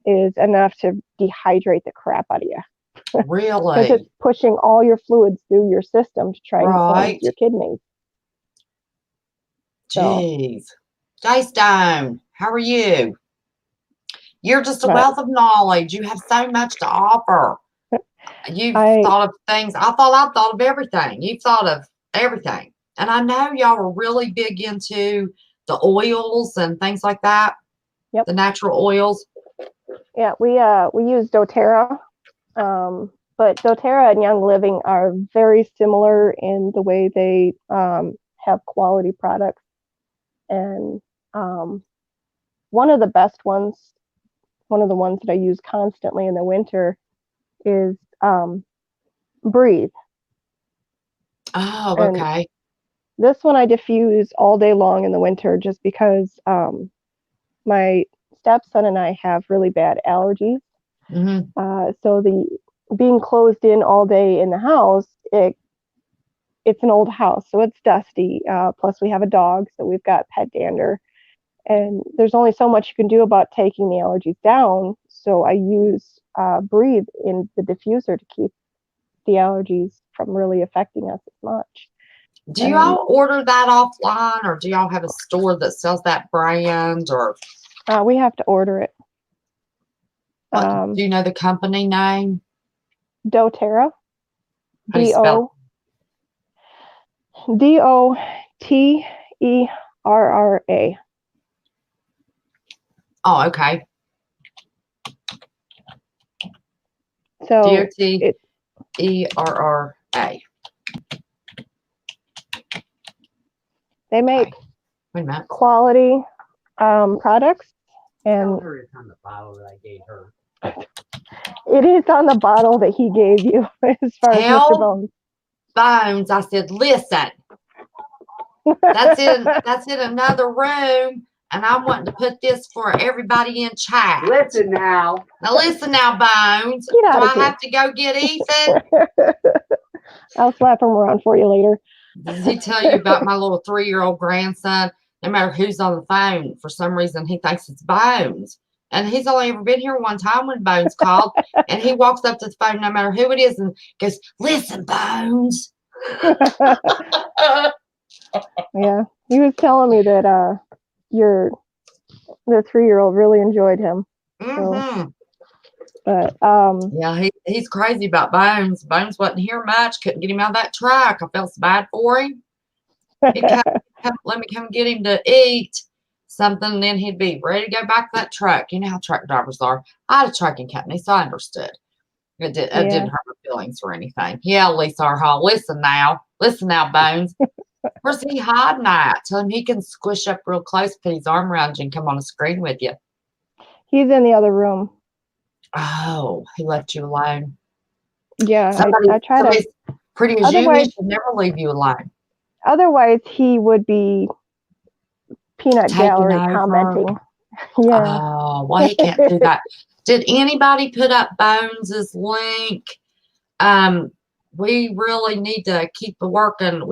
[SPEAKER 2] is enough to dehydrate the crap out of you. Because
[SPEAKER 1] Really?
[SPEAKER 2] it's pushing all your fluids through your system to try and
[SPEAKER 1] Right.
[SPEAKER 2] cleanse your kidneys.
[SPEAKER 1] Jeez. Stone, how are you? You're just a
[SPEAKER 2] But
[SPEAKER 1] wealth of knowledge. You have so much to offer. You've
[SPEAKER 2] I
[SPEAKER 1] thought of things. I thought of everything. You've thought of everything. And I know y'all are really big into the oils and things like that.
[SPEAKER 2] Yep.
[SPEAKER 1] The natural oils.
[SPEAKER 2] Yeah, we use doTERRA, but doTERRA and Young Living are very similar in the way they have quality products. And one of the best ones, one of the ones that I use constantly in the winter is Breathe.
[SPEAKER 1] Oh,
[SPEAKER 2] And
[SPEAKER 1] okay.
[SPEAKER 2] this one I diffuse all day long in the winter just because my stepson and I have really bad allergies. So the being closed in all day in the house, it's an old house, so it's dusty. Plus we have a dog, so we've got pet dander. And there's only so much you can do about taking the allergies down. So I use Breathe in the diffuser to keep the allergies from really affecting us as much.
[SPEAKER 1] Do y'all order that offline, or do y'all have a store that sells that brand, or
[SPEAKER 2] we have to order it.
[SPEAKER 1] do you know the company name?
[SPEAKER 2] doTERRA.
[SPEAKER 1] How do you spell?
[SPEAKER 2] DOTERRA.
[SPEAKER 1] Oh, okay.
[SPEAKER 2] So
[SPEAKER 1] DOTERRA.
[SPEAKER 2] They make
[SPEAKER 1] Wait a minute.
[SPEAKER 2] quality products, and
[SPEAKER 3] it's on the bottle that I gave her.
[SPEAKER 2] it is on the bottle that he gave you, as far as Mr. Bonez.
[SPEAKER 1] Bonez, I said, listen. That's in another room, and I'm wanting to put this for everybody in chat.
[SPEAKER 3] Listen now.
[SPEAKER 1] Now listen now, Bonez.
[SPEAKER 2] Get out
[SPEAKER 1] Do
[SPEAKER 2] of
[SPEAKER 1] I
[SPEAKER 2] here.
[SPEAKER 1] have to go get Ethan?
[SPEAKER 2] I'll slap him around for you later.
[SPEAKER 1] Does he tell you about my little 3-year-old grandson? No matter who's on the phone, for some reason he thinks it's Bonez. And he's only ever been here one time when Bonez called. And he walks up to the phone no matter who it is and goes, listen, Bonez.
[SPEAKER 2] Yeah, he was telling me that the 3-year-old really enjoyed him. So, but
[SPEAKER 1] yeah, he's crazy about Bonez. Bonez wasn't here much. Couldn't get him out of that truck. I felt so bad for him. He'd let me come get him to eat something, and then he'd be ready to go back to that truck. You know how truck drivers are. I had a trucking company, so I understood. It didn't hurt my feelings or anything. Yeah, Lisa Hall. Listen now, Bonez. Where's he hiding at? Tell him he can squish up real close, put his arm around you, and come on the screen with you.
[SPEAKER 2] He's in the other room.
[SPEAKER 1] Oh, he left you alone.
[SPEAKER 2] Yeah, I try to.
[SPEAKER 1] Pretty as you, he should never leave you alone.
[SPEAKER 2] Otherwise, he would be peanut gallery commenting. Yeah.
[SPEAKER 1] Oh, well, he can't do that. Did anybody put up Bonez's link? We really need to keep working.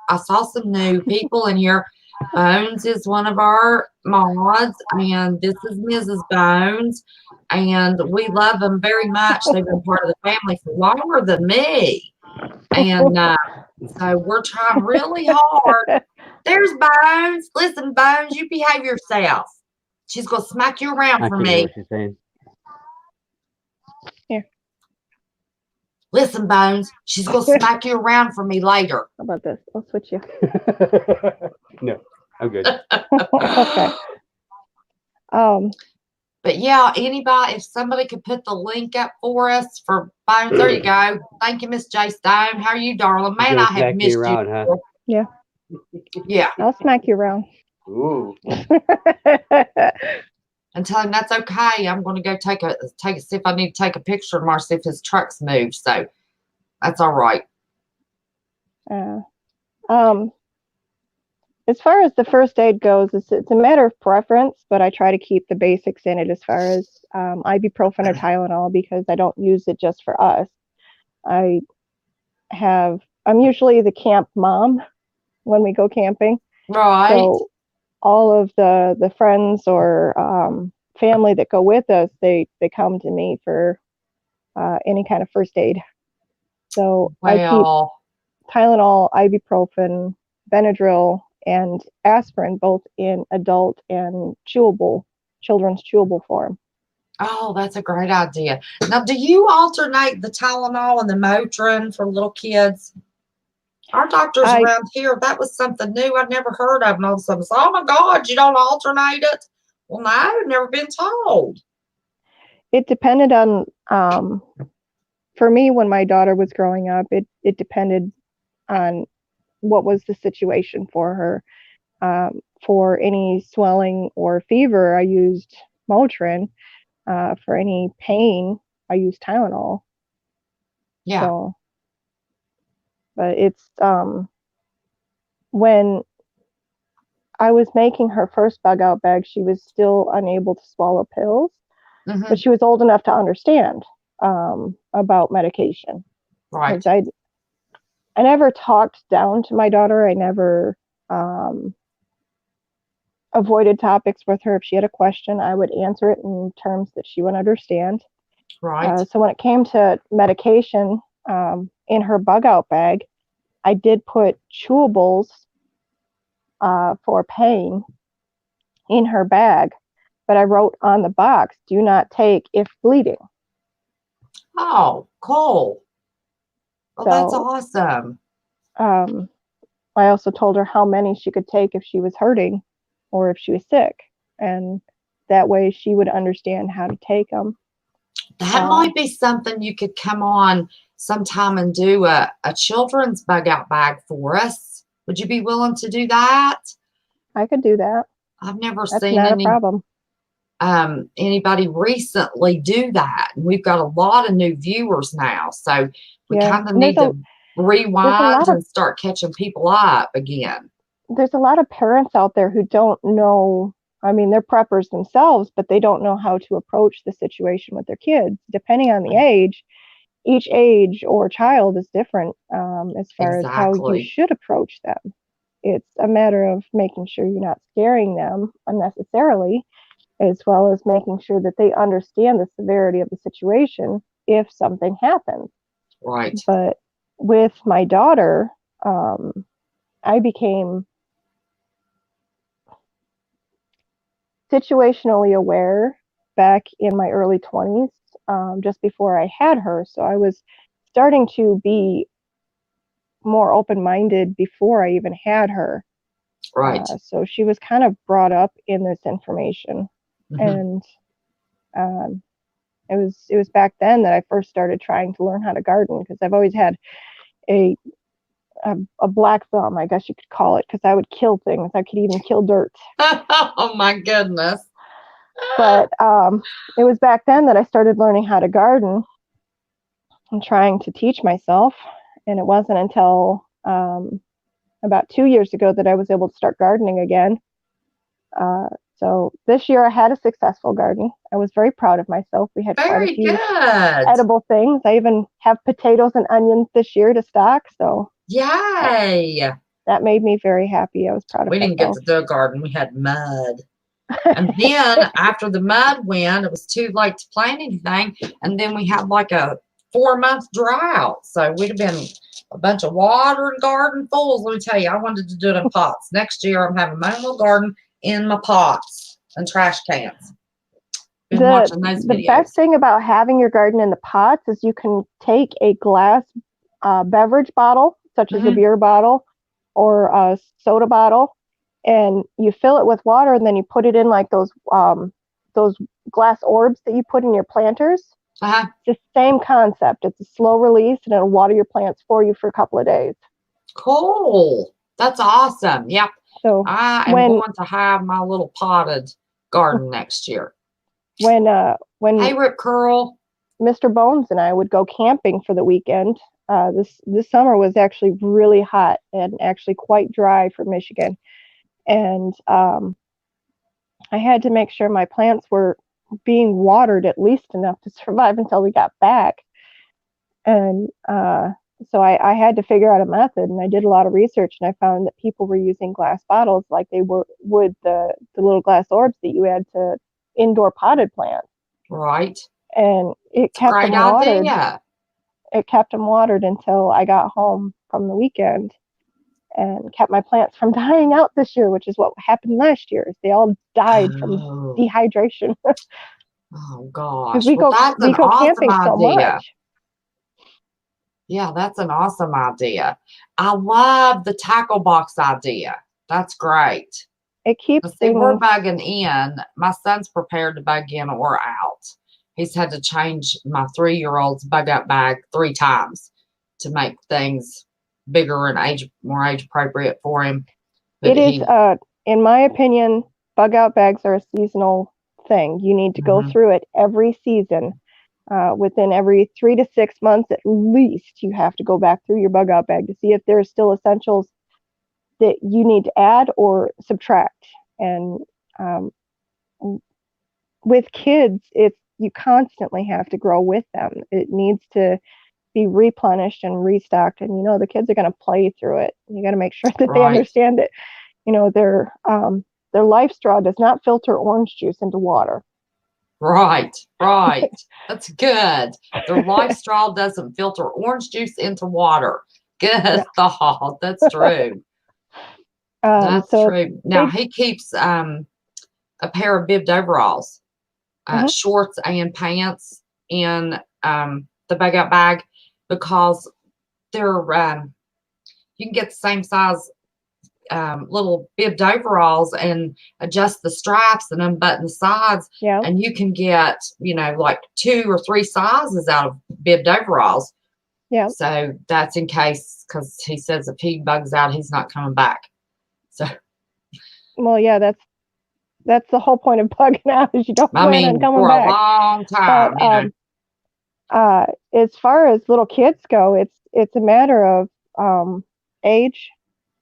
[SPEAKER 1] I saw some new people in here. Bonez is one of our mods, and this is Mrs. Bonez, and we love them very much. They've been part of the family for longer than me, and so we're trying really hard. There's Bonez. Listen, Bonez, you behave yourself. She's gonna smack you around for me.
[SPEAKER 3] What she's saying.
[SPEAKER 2] Here.
[SPEAKER 1] Listen, Bonez, she's gonna smack you around for me later.
[SPEAKER 2] How about this? I'll switch you.
[SPEAKER 3] No, I'm good.
[SPEAKER 2] Okay.
[SPEAKER 1] But yeah, if somebody could put the link up for us for Bonez, there you go. Thank you, Miss J Stone. How are you, darling? Man, I have missed you.
[SPEAKER 3] Around, huh?
[SPEAKER 2] Yeah.
[SPEAKER 1] Yeah.
[SPEAKER 2] I'll smack you around.
[SPEAKER 3] Ooh.
[SPEAKER 1] And tell him that's okay. I'm going to go see if I need to take a picture of him or see if his truck's moved. So that's all right.
[SPEAKER 2] As far as the first aid goes, it's a matter of preference, but I try to keep the basics in it as far as ibuprofen or Tylenol, because I don't use it just for us. I'm usually the camp mom when we go camping.
[SPEAKER 1] Right.
[SPEAKER 2] So all of the friends or family that go with us, they come to me for any kind of first aid. So I keep
[SPEAKER 1] Well,
[SPEAKER 2] Tylenol, ibuprofen, Benadryl, and aspirin both in adult and children's chewable form.
[SPEAKER 1] oh, that's a great idea. Now, do you alternate the Tylenol and the Motrin for little kids? Our doctors
[SPEAKER 2] I
[SPEAKER 1] around here, that was something new I'd never heard of. And all of a sudden, it's, oh my God, you don't alternate it? Well, no, I've never been told.
[SPEAKER 2] It depended on for me when my daughter was growing up, it depended on what was the situation for her. For any swelling or fever, I used Motrin. For any pain, I used Tylenol.
[SPEAKER 1] Yeah.
[SPEAKER 2] So, but it's when I was making her first bug out bag, she was still unable to swallow pills,
[SPEAKER 1] Hmm.
[SPEAKER 2] but she was old enough to understand about medication.
[SPEAKER 1] Right.
[SPEAKER 2] Because I never talked down to my daughter. I never um, avoided topics with her. If she had a question, I would answer it in terms that she would understand.
[SPEAKER 1] Right.
[SPEAKER 2] So when it came to medication in her bug out bag, I did put chewables for pain in her bag, but I wrote on the box, do not take if bleeding.
[SPEAKER 1] Oh, cool. Well, that's
[SPEAKER 2] So
[SPEAKER 1] awesome.
[SPEAKER 2] I also told her how many she could take if she was hurting or if she was sick. And that way she would understand how to take them.
[SPEAKER 1] That might be something you could come on sometime and do a children's bug out bag for us. Would you be willing to do that?
[SPEAKER 2] I could do that.
[SPEAKER 1] I've never
[SPEAKER 2] That's
[SPEAKER 1] seen
[SPEAKER 2] not a problem.
[SPEAKER 1] anybody recently do that. And we've got a lot of new viewers now. So we
[SPEAKER 2] Yeah.
[SPEAKER 1] kind of
[SPEAKER 2] And
[SPEAKER 1] need to rewind and start catching people up again.
[SPEAKER 2] there's a lot of parents out there who don't know. I mean, they're preppers themselves, but they don't know how to approach the situation with their kids. Depending on the age, each age or child is different as far as how you
[SPEAKER 1] Exactly.
[SPEAKER 2] should approach them. It's a matter of making sure you're not scaring them unnecessarily, as well as making sure that they understand the severity of the situation if something happens.
[SPEAKER 1] Right.
[SPEAKER 2] But with my daughter, I became situationally aware back in my early 20s, just before I had her. So I was starting to be more open minded before I even had her.
[SPEAKER 1] Right.
[SPEAKER 2] So she was kind of brought up in this information.
[SPEAKER 1] Hmm.
[SPEAKER 2] And um, it was back then that I first started trying to learn how to garden, because I've always had a, a black thumb, I guess you could call it, because I would kill things. I could even kill dirt.
[SPEAKER 1] Oh my goodness.
[SPEAKER 2] But it was back then that I started learning how to garden and trying to teach myself. And it wasn't until about 2 years ago that I was able to start gardening again. So this year I had a successful garden. I was very proud of myself. We had quite a
[SPEAKER 1] Very
[SPEAKER 2] few
[SPEAKER 1] good.
[SPEAKER 2] edible things. I even have potatoes and onions this year to stock. So
[SPEAKER 1] Yay.
[SPEAKER 2] that made me very happy. I was proud of
[SPEAKER 1] We didn't get
[SPEAKER 2] myself.
[SPEAKER 1] to do a garden. We had mud. And then after the mud went, it was too late to plant anything. And then we had like a 4-month drought. So we'd have been a bunch of water and garden fools. Let me tell you, I wanted to do it in pots. Next year, I'm having my own little garden in my pots and trash cans. Been watching those
[SPEAKER 2] The
[SPEAKER 1] videos.
[SPEAKER 2] best thing about having your garden in the pots is you can take a glass beverage bottle, such as a beer bottle or a soda bottle, and you fill it with water, and then you put it in like those glass orbs that you put in your planters.
[SPEAKER 1] Uh-huh.
[SPEAKER 2] It's the same concept. It's a slow release, and it'll water your plants for you for a couple of days.
[SPEAKER 1] Cool. That's awesome. Yep.
[SPEAKER 2] So
[SPEAKER 1] I am going to have my little potted garden next year.
[SPEAKER 2] When
[SPEAKER 1] Hey, Rip Curl.
[SPEAKER 2] Mr. Bonez and I would go camping for the weekend, this summer was actually really hot and actually quite dry for Michigan. And I had to make sure my plants were being watered at least enough to survive until we got back. And So I had to figure out a method, and I did a lot of research, and I found that people were using glass bottles like they would the little glass orbs that you add to indoor potted plants,
[SPEAKER 1] Right.
[SPEAKER 2] and it
[SPEAKER 1] It's a
[SPEAKER 2] kept
[SPEAKER 1] great
[SPEAKER 2] them watered.
[SPEAKER 1] idea.
[SPEAKER 2] It kept them watered until I got home from the weekend, and kept my plants from dying out this year, which is what happened last year. They all died from
[SPEAKER 1] Oh,
[SPEAKER 2] dehydration
[SPEAKER 1] oh
[SPEAKER 2] because
[SPEAKER 1] gosh. Well, that's
[SPEAKER 2] we
[SPEAKER 1] an
[SPEAKER 2] go
[SPEAKER 1] awesome
[SPEAKER 2] camping so
[SPEAKER 1] idea.
[SPEAKER 2] much.
[SPEAKER 1] Yeah, that's an awesome idea. I love the tackle box idea. That's great.
[SPEAKER 2] It keeps
[SPEAKER 1] Let's see, we're
[SPEAKER 2] things.
[SPEAKER 1] bugging in. My son's prepared to bug in or out. He's had to change my 3-year-old's bug out bag 3 times to make things bigger and more age appropriate for him. But
[SPEAKER 2] It is,
[SPEAKER 1] he,
[SPEAKER 2] in my opinion, bug out bags are a seasonal thing. You need to go
[SPEAKER 1] mhm,
[SPEAKER 2] through it every season. Within every 3 to 6 months, at least, you have to go back through your bug out bag to see if there are still essentials that you need to add or subtract. And um, with kids, it's you constantly have to grow with them. It needs to be replenished and restocked. And the kids are going to play through it. You got to make sure that they
[SPEAKER 1] right,
[SPEAKER 2] understand that their life straw does not filter orange juice into water.
[SPEAKER 1] right, right. That's good. Their life straw doesn't filter orange juice into water. Good
[SPEAKER 2] No.
[SPEAKER 1] thought. That's true. That's
[SPEAKER 2] So
[SPEAKER 1] true. Now
[SPEAKER 2] they
[SPEAKER 1] he keeps a pair of bibbed overalls,
[SPEAKER 2] mhm,
[SPEAKER 1] shorts and pants in the bug out bag because they're you can get the same size little bibbed overalls and adjust the straps and unbutton the sides,
[SPEAKER 2] yeah,
[SPEAKER 1] and you can get like 2 or 3 sizes out of bibbed overalls.
[SPEAKER 2] yeah.
[SPEAKER 1] So that's in case, because he says if he bugs out, he's not coming back. So
[SPEAKER 2] Well, yeah, that's the whole point of bugging out is you don't
[SPEAKER 1] I
[SPEAKER 2] plan on
[SPEAKER 1] mean,
[SPEAKER 2] coming
[SPEAKER 1] for a
[SPEAKER 2] back.
[SPEAKER 1] long
[SPEAKER 2] But
[SPEAKER 1] time.
[SPEAKER 2] as far as little kids go, it's a matter of age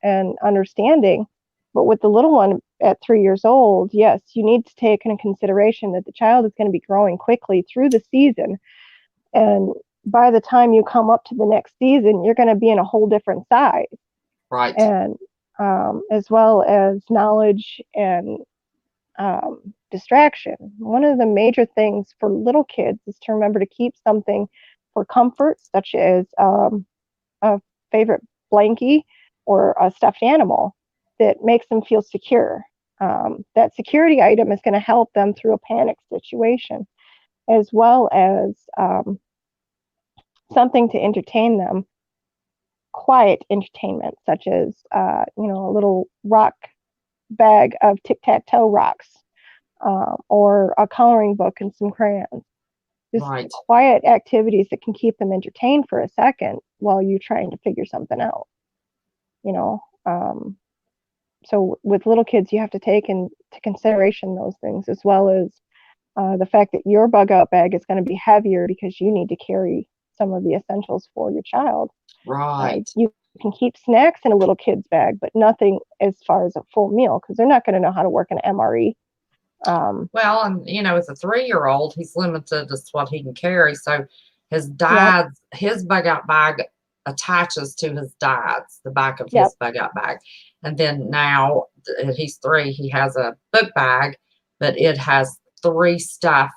[SPEAKER 2] and understanding. But with the little one at 3 years old, yes, you need to take into consideration that the child is going to be growing quickly through the season. And by the time you come up to the next season, you're going to be in a whole different size.
[SPEAKER 1] Right.
[SPEAKER 2] And as well as knowledge and distraction. One of the major things for little kids is to remember to keep something for comfort, such as a favorite blankie or a stuffed animal that makes them feel secure. That security item is going to help them through a panic situation, as well as something to entertain them, quiet entertainment, such as a little rock bag of tic-tac-toe rocks, or a coloring book and some crayons. Just
[SPEAKER 1] Right.
[SPEAKER 2] quiet activities that can keep them entertained for a second while you're trying to figure something out. You know, so with little kids, you have to take into consideration those things, as well as the fact that your bug out bag is going to be heavier because you need to carry some of the essentials for your child.
[SPEAKER 1] Right.
[SPEAKER 2] You can keep snacks in a little kid's bag, but nothing as far as a full meal because they're not going to know how to work an MRE.
[SPEAKER 1] Well, and as a 3-year-old, he's limited as to what he can carry. So
[SPEAKER 2] Yep,
[SPEAKER 1] his bug out bag attaches to his dad's, the back of
[SPEAKER 2] yep,
[SPEAKER 1] his bug out bag. And then now he's 3, he has a book bag, but it has 3 stuffed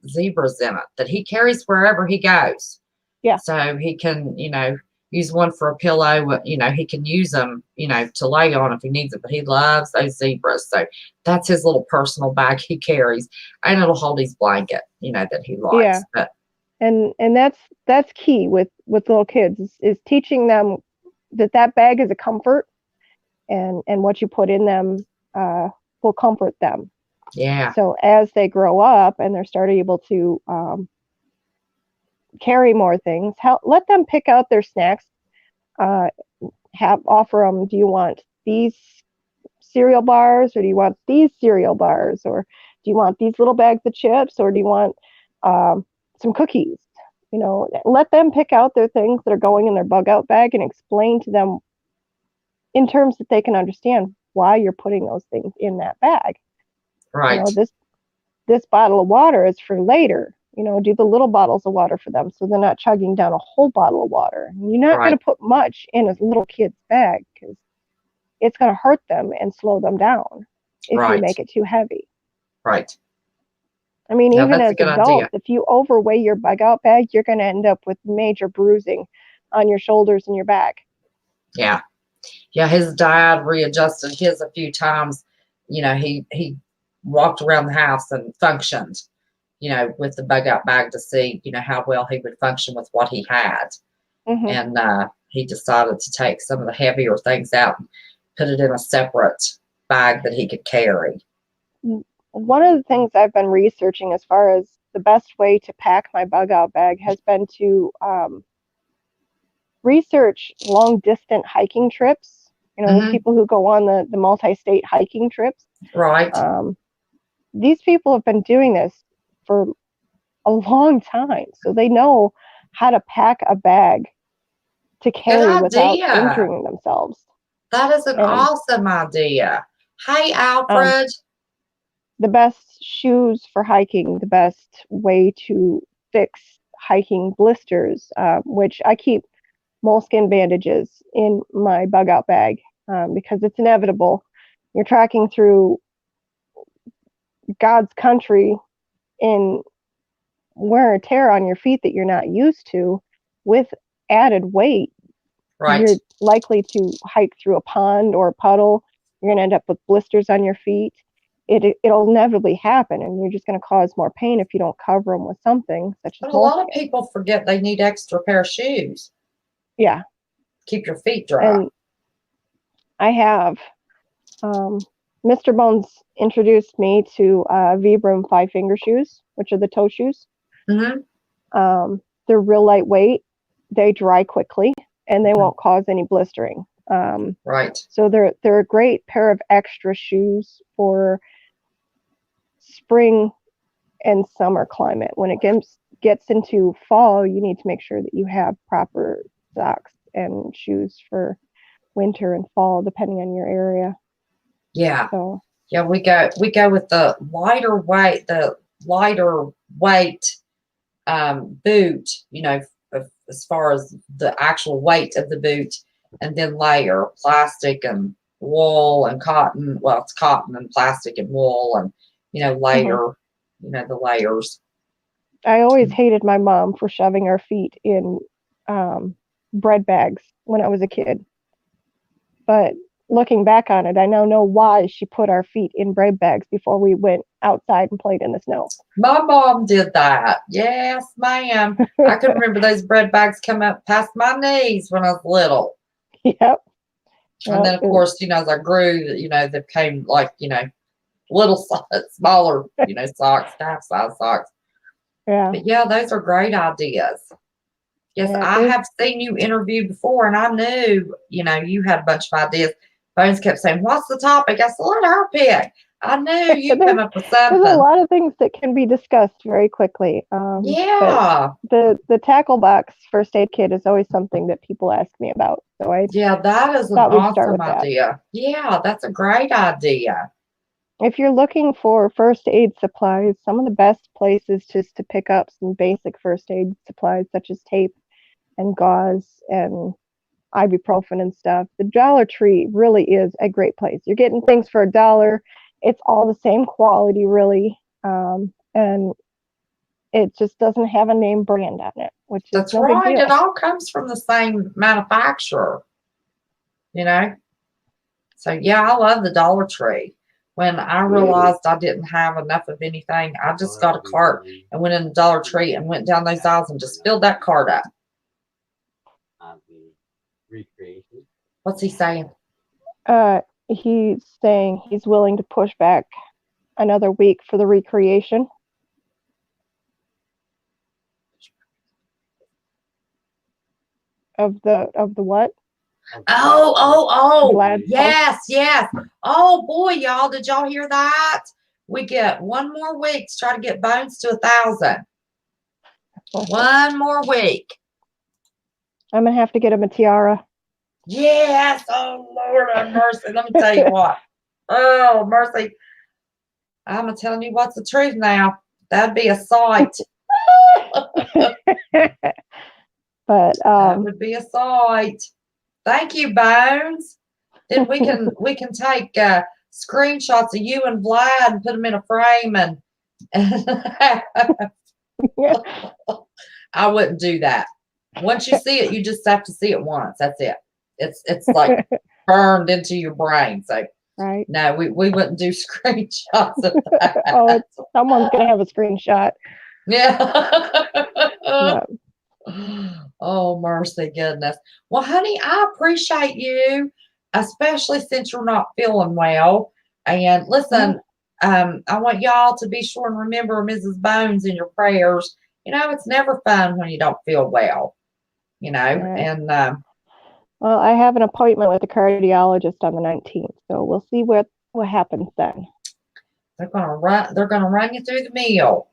[SPEAKER 1] zebras in it that he carries wherever he goes.
[SPEAKER 2] yeah,
[SPEAKER 1] So he can, use one for a pillow. He can use them, to lay on if he needs it. But he loves those zebras, so that's his little personal bag he carries, and it'll hold his blanket, that he
[SPEAKER 2] yeah.
[SPEAKER 1] likes. But
[SPEAKER 2] And that's key with little kids is teaching them that bag is a comfort, and what you put in them will comfort them.
[SPEAKER 1] yeah,
[SPEAKER 2] So as they grow up and they're starting able to carry more things, let them pick out their snacks. Uh, offer them. Do you want these cereal bars, or do you want these cereal bars, or do you want these little bags of chips, or do you want some cookies? Let them pick out their things that are going in their bug out bag and explain to them in terms that they can understand why you're putting those things in that bag.
[SPEAKER 1] right,
[SPEAKER 2] This bottle of water is for later. do the little bottles of water for them so they're not chugging down a whole bottle of water. You're not going
[SPEAKER 1] Right.
[SPEAKER 2] to put much in a little kid's bag because it's going to hurt them and slow them down if you
[SPEAKER 1] Right.
[SPEAKER 2] make it too heavy.
[SPEAKER 1] Right.
[SPEAKER 2] I mean,
[SPEAKER 1] Yeah,
[SPEAKER 2] even
[SPEAKER 1] that's a
[SPEAKER 2] as
[SPEAKER 1] good
[SPEAKER 2] adults,
[SPEAKER 1] idea.
[SPEAKER 2] if you overweigh your bug out bag, you're going to end up with major bruising on your shoulders and your back.
[SPEAKER 1] Yeah. Yeah, his dad readjusted his a few times. He walked around the house and functioned, with the bug out bag to see, how well he would function with what he had.
[SPEAKER 2] Hmm.
[SPEAKER 1] And he decided to take some of the heavier things out and put it in a separate bag that he could carry.
[SPEAKER 2] One of the things I've been researching as far as the best way to pack my bug out bag has been to research long distance hiking trips. Those
[SPEAKER 1] Hmm.
[SPEAKER 2] people who go on the multi-state hiking trips.
[SPEAKER 1] Right.
[SPEAKER 2] These people have been doing this for a long time, so they know how to pack a bag to
[SPEAKER 1] Good
[SPEAKER 2] carry without
[SPEAKER 1] idea.
[SPEAKER 2] injuring themselves.
[SPEAKER 1] That is an
[SPEAKER 2] And
[SPEAKER 1] awesome idea. Hey,
[SPEAKER 2] um,
[SPEAKER 1] Alfred.
[SPEAKER 2] the best shoes for hiking, the best way to fix hiking blisters, which I keep moleskin bandages in my bug out bag because it's inevitable. You're tracking through God's country in wear and tear on your feet that you're not used to with added weight.
[SPEAKER 1] Right.
[SPEAKER 2] You're likely to hike through a pond or a puddle. You're going to end up with blisters on your feet. It'll inevitably happen, and you're just going to cause more pain if you don't cover them with something such as
[SPEAKER 1] But a lot of
[SPEAKER 2] moleskin.
[SPEAKER 1] people forget they need extra pair of shoes.
[SPEAKER 2] Yeah.
[SPEAKER 1] Keep your feet dry.
[SPEAKER 2] And I have Mr. Bones introduced me to Vibram 5-finger shoes, which are the toe shoes.
[SPEAKER 1] Hmm.
[SPEAKER 2] They're real lightweight. They dry quickly, and they won't cause any blistering.
[SPEAKER 1] Right.
[SPEAKER 2] So they're a great pair of extra shoes for spring and summer climate. When it gets into fall, you need to make sure that you have proper socks and shoes for winter and fall, depending on your area.
[SPEAKER 1] Yeah.
[SPEAKER 2] So
[SPEAKER 1] Yeah, we go with the lighter weight boot, as far as the actual weight of the boot, and then layer plastic and wool and cotton. Well, it's cotton and plastic and wool, and layer, the layers.
[SPEAKER 2] I always hated my mom for shoving our feet in bread bags when I was a kid. But looking back on it, I now know why she put our feet in bread bags before we went outside and played in the snow.
[SPEAKER 1] My mom did that. Yes, ma'am. I can remember those bread bags come up past my knees when I was little.
[SPEAKER 2] Yep.
[SPEAKER 1] And then, of course, as I grew, they became like, little smaller, socks, half size socks.
[SPEAKER 2] Yeah.
[SPEAKER 1] But yeah, those are great ideas. Yes,
[SPEAKER 2] Yeah,
[SPEAKER 1] I have seen you interviewed before, and I knew, you had a bunch of ideas. Bones kept saying, "What's the topic?" I said, "Let her pick." I knew you'd come up with
[SPEAKER 2] There's a
[SPEAKER 1] something.
[SPEAKER 2] lot of things that can be discussed very quickly.
[SPEAKER 1] Yeah.
[SPEAKER 2] But the tackle box first aid kit is always something that people ask me about. So
[SPEAKER 1] Yeah, that is an
[SPEAKER 2] thought we'd start
[SPEAKER 1] awesome
[SPEAKER 2] with that.
[SPEAKER 1] idea. Yeah, that's a great idea.
[SPEAKER 2] If you're looking for first aid supplies, some of the best places just to pick up some basic first aid supplies such as tape and gauze and ibuprofen and stuff, the Dollar Tree really is a great place. You're getting things for $1. It's all the same quality, really, and it just doesn't have a name brand on it, which is
[SPEAKER 1] That's
[SPEAKER 2] no big
[SPEAKER 1] right.
[SPEAKER 2] deal.
[SPEAKER 1] It all comes from the same manufacturer, So yeah, I love the Dollar Tree. When I realized I didn't have enough of anything, I just got a cart and went in the Dollar Tree and went down those aisles and just filled that cart up.
[SPEAKER 3] Recreation.
[SPEAKER 1] What's he saying?
[SPEAKER 2] He's saying he's willing to push back another week for the recreation. Of the what?
[SPEAKER 1] Oh,
[SPEAKER 2] Glad
[SPEAKER 1] yes. Oh boy, y'all, did y'all hear that? We get one more week to try to get Bones to 1,000. One more week.
[SPEAKER 2] I'm gonna have to get him a tiara.
[SPEAKER 1] Yes. Oh Lord have mercy. Let me tell you what. Oh mercy. I'm telling you what's the truth now. That'd be a sight.
[SPEAKER 2] But
[SPEAKER 1] That would be a sight. Thank you, Bones. Then we can take screenshots of you and Vlad and put them in a frame and I wouldn't do that. Once you see it, you just have to see it once. That's it. It's like burned into your brain. So
[SPEAKER 2] right.
[SPEAKER 1] no, we wouldn't do screenshots of that.
[SPEAKER 2] Oh, someone's gonna have a screenshot.
[SPEAKER 1] Yeah.
[SPEAKER 2] Yeah.
[SPEAKER 1] Oh, mercy goodness. Well, honey, I appreciate you, especially since you're not feeling well. And listen, I want y'all to be sure and remember Mrs. Bones in your prayers. You know, it's never fun when you don't feel well, you know,
[SPEAKER 2] Right.
[SPEAKER 1] and
[SPEAKER 2] Well, I have an appointment with a cardiologist on the 19th, so we'll see what happens then.
[SPEAKER 1] they're gonna run you through the mill,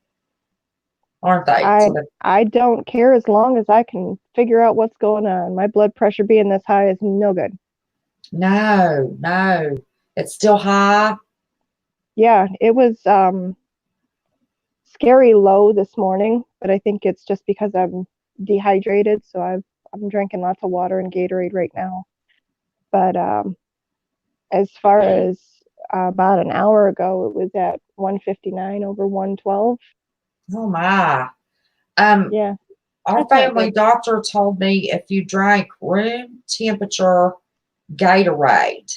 [SPEAKER 1] aren't they?
[SPEAKER 2] I don't care as long as I can figure out what's going on. My blood pressure being this high is no good.
[SPEAKER 1] No, it's still high.
[SPEAKER 2] Yeah, it was scary low this morning, but I think it's just because I'm dehydrated, so I'm drinking lots of water and Gatorade right now. But as far as about an hour ago, it was at 159 over 112.
[SPEAKER 1] Oh my.
[SPEAKER 2] Yeah.
[SPEAKER 1] Our family doctor told me if you drank room temperature Gatorade,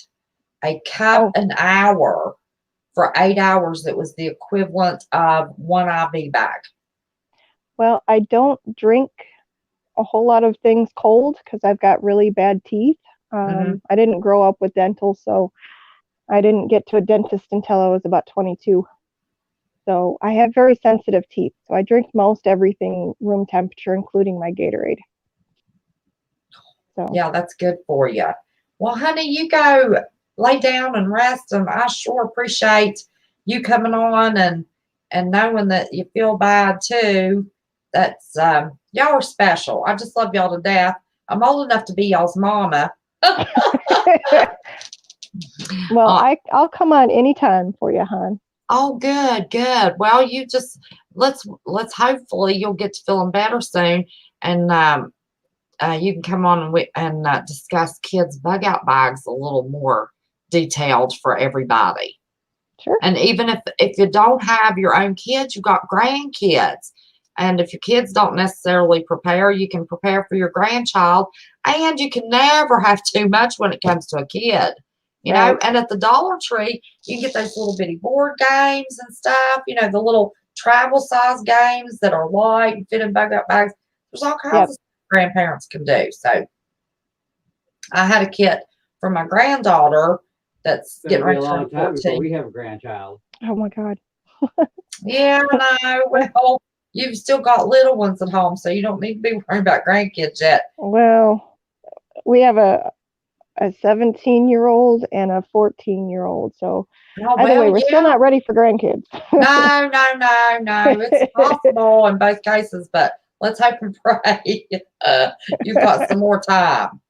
[SPEAKER 1] a cup an hour for 8 hours, it was the equivalent of one IV bag.
[SPEAKER 2] Well, I don't drink a whole lot of things cold because I've got really bad teeth. I didn't grow up with dental, so I didn't get to a dentist until I was about 22. So I have very sensitive teeth. So I drink most everything room temperature, including my Gatorade. So
[SPEAKER 1] yeah, that's good for you. Well, honey, you go lay down and rest, and I sure appreciate you coming on and knowing that you feel bad too. That's y'all are special. I just love y'all to death. I'm old enough to be y'all's mama.
[SPEAKER 2] well, I'll come on anytime for you, hon.
[SPEAKER 1] Oh, good. Well, you just let's hopefully you'll get to feeling better soon, and you can come on and discuss kids' bug out bags a little more detailed for everybody.
[SPEAKER 2] Sure.
[SPEAKER 1] And even if you don't have your own kids, you've got grandkids. And if your kids don't necessarily prepare, you can prepare for your grandchild. And you can never have too much when it comes to a kid. You know, and at the Dollar Tree, you can get those little bitty board games and stuff, you know, the little travel size games that are light and fit in bug out bags. There's all kinds of stuff grandparents can do. So I had a kit for my granddaughter that's getting ready to turn 14.
[SPEAKER 3] We have a grandchild.
[SPEAKER 2] Oh my God.
[SPEAKER 1] Yeah, I know. Well, you've still got little ones at home, so you don't need to be worrying about grandkids yet.
[SPEAKER 2] Well, we have a 17-year-old and a 14-year-old. So either way, we're still not ready for grandkids.
[SPEAKER 1] No. It's possible in both cases, but let's hope and pray you've got some more time.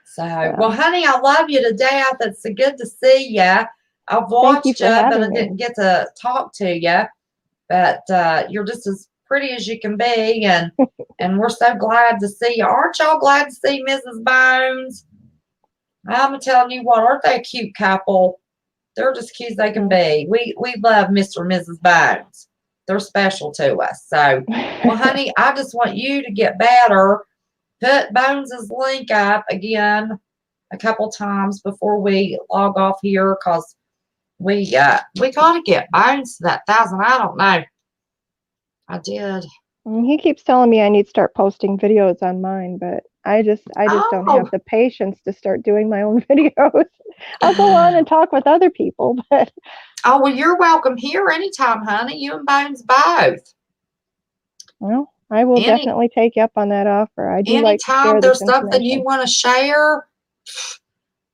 [SPEAKER 1] So, well, honey, I love you to death. It's so good to see you. I've watched you, but I didn't get to talk to you. But you're just as pretty as you can be, and we're so glad to see you. Aren't y'all glad to see Mrs. Bones? I'm telling you what, aren't they a cute couple? They're just cute as they can be. We love Mr. and Mrs. Bones. They're special to us. So, well, honey, I just want you to get better. Put Bones's link up again a couple times before we log off here, because we got to get Bones to that 1,000. I don't know. I did.
[SPEAKER 2] He keeps telling me I need to start posting videos on mine, but I just don't have the patience to start doing my own videos. I'll go on and talk with other people, but
[SPEAKER 1] oh, well, you're welcome here anytime, honey. You and Bones both.
[SPEAKER 2] Well, I will definitely take you up on that offer. I do like to share
[SPEAKER 1] anytime there's
[SPEAKER 2] this
[SPEAKER 1] something you want to share,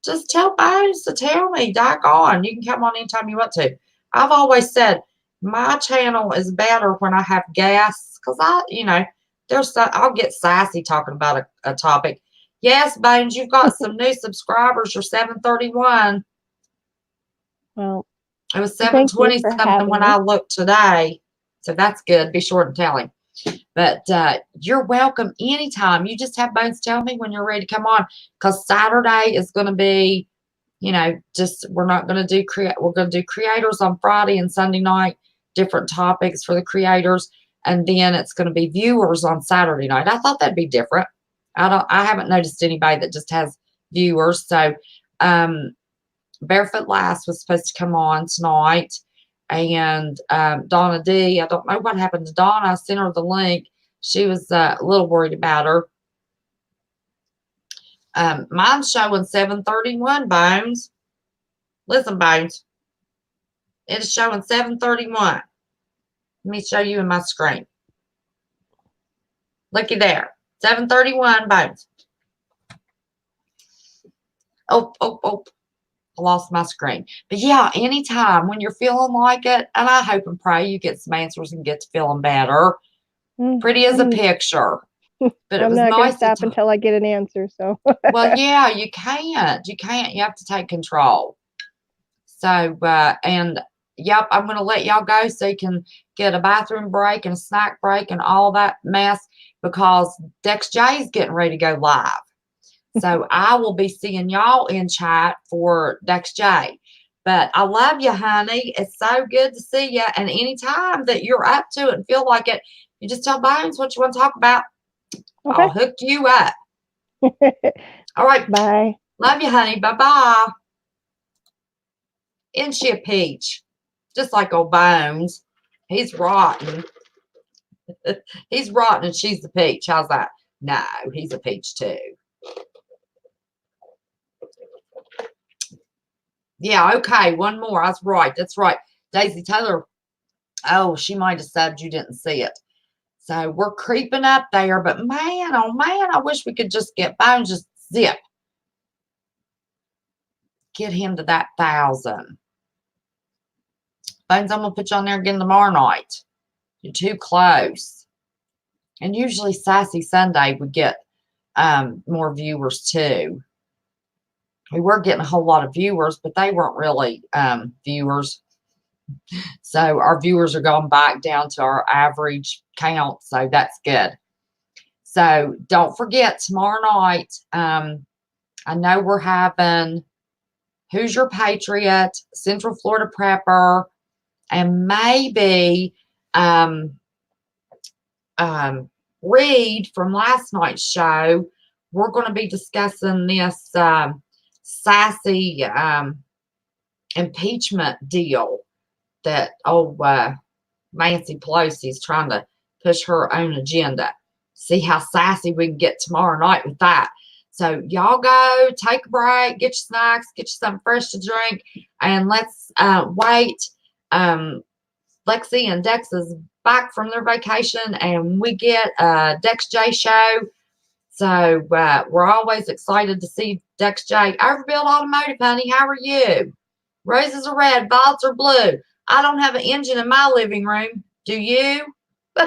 [SPEAKER 1] just tell Bones to tell me. Doggone, you can come on anytime you want to. I've always said my channel is better when I have guests, because I'll get sassy talking about a topic. Yes, Bones, you've got some new subscribers. You're 731.
[SPEAKER 2] Well,
[SPEAKER 1] it was 720 something when I looked today. So that's good. Be sure to tell him. But you're welcome anytime. You just have Bonez tell me when you're ready to come on, because Saturday is going to be, just we're not going to do we're going to do creators on Friday and Sunday night, different topics for the creators, and then it's going to be viewers on Saturday night. I thought that'd be different. I haven't noticed anybody that just has viewers. So Barefoot Lass was supposed to come on tonight, and Donna D. I don't know what happened to Donna. I sent her the link. She was a little worried about her. Mine's showing 7:31, Bonez. Listen, Bonez. It's showing 7:31. Let me show you in my screen. Looky there. 7:31, Bonez. Oh. I lost my screen. But yeah, anytime when you're feeling like it, and I hope and pray you get some answers and get to feeling better. Pretty as a picture. But it was
[SPEAKER 2] not going
[SPEAKER 1] nice
[SPEAKER 2] to stop until I get an answer. So.
[SPEAKER 1] Well, yeah, you can't. You can't. You have to take control. So, and yep, I'm going to let y'all go so you can get a bathroom break and a snack break and all that mess, because Dex J is getting ready to go live. So I will be seeing y'all in chat for Dex J. But I love you, honey. It's so good to see you. And anytime that you're up to it and feel like it, you just tell Bonez what you want to talk about.
[SPEAKER 2] Okay.
[SPEAKER 1] I'll hook you up. All right.
[SPEAKER 2] Bye.
[SPEAKER 1] Love you, honey. Bye-bye. Isn't she a peach? Just like old Bonez. He's rotten. He's rotten and she's the peach. How's that? No, he's a peach too. Yeah, okay. One more. That's right. That's right. Daisy Taylor. Oh, she might have said you didn't see it. So we're creeping up there. But man, oh man, I wish we could just get Bonez, just zip. Get him to that 1,000. Bonez, I'm going to put you on there again tomorrow night. You're too close. And usually Sassy Sunday would get more viewers too. We were getting a whole lot of viewers, but they weren't really viewers. So our viewers are going back down to our average count. So that's good. So don't forget tomorrow night. I know we're having Who's Your Patriot, Central Florida Prepper, and maybe Reed from last night's show. We're going to be discussing this sassy impeachment deal that Nancy Pelosi is trying to push her own agenda. See how sassy we can get tomorrow night with that. So y'all go, take a break, get your snacks, get you something fresh to drink, and let's wait. Lexi and Dex is back from their vacation, and we get a Dex J show. So we're always excited to see Dex J. Overbuild Automotive, honey, how are you? Roses are red, violets are blue. I don't have an engine in my living room. Do you? See,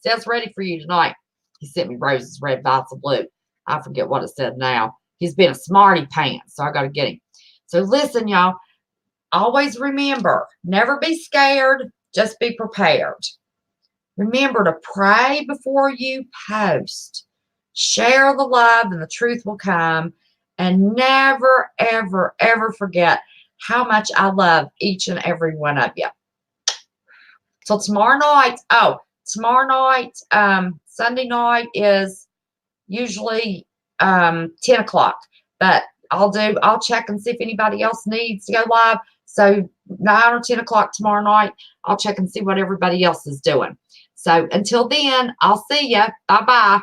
[SPEAKER 1] that's ready for you tonight. He sent me roses, red, violets are blue. I forget what it said now. He's been a smarty pants, so I got to get him. So listen, y'all. Always remember, never be scared. Just be prepared. Remember to pray before you post. Share the love and the truth will come. And never, ever, ever forget how much I love each and every one of you. So tomorrow night, Sunday night is usually 10 o'clock. But I'll check and see if anybody else needs to go live. So 9 or 10 o'clock tomorrow night, I'll check and see what everybody else is doing. So until then, I'll see you. Bye-bye.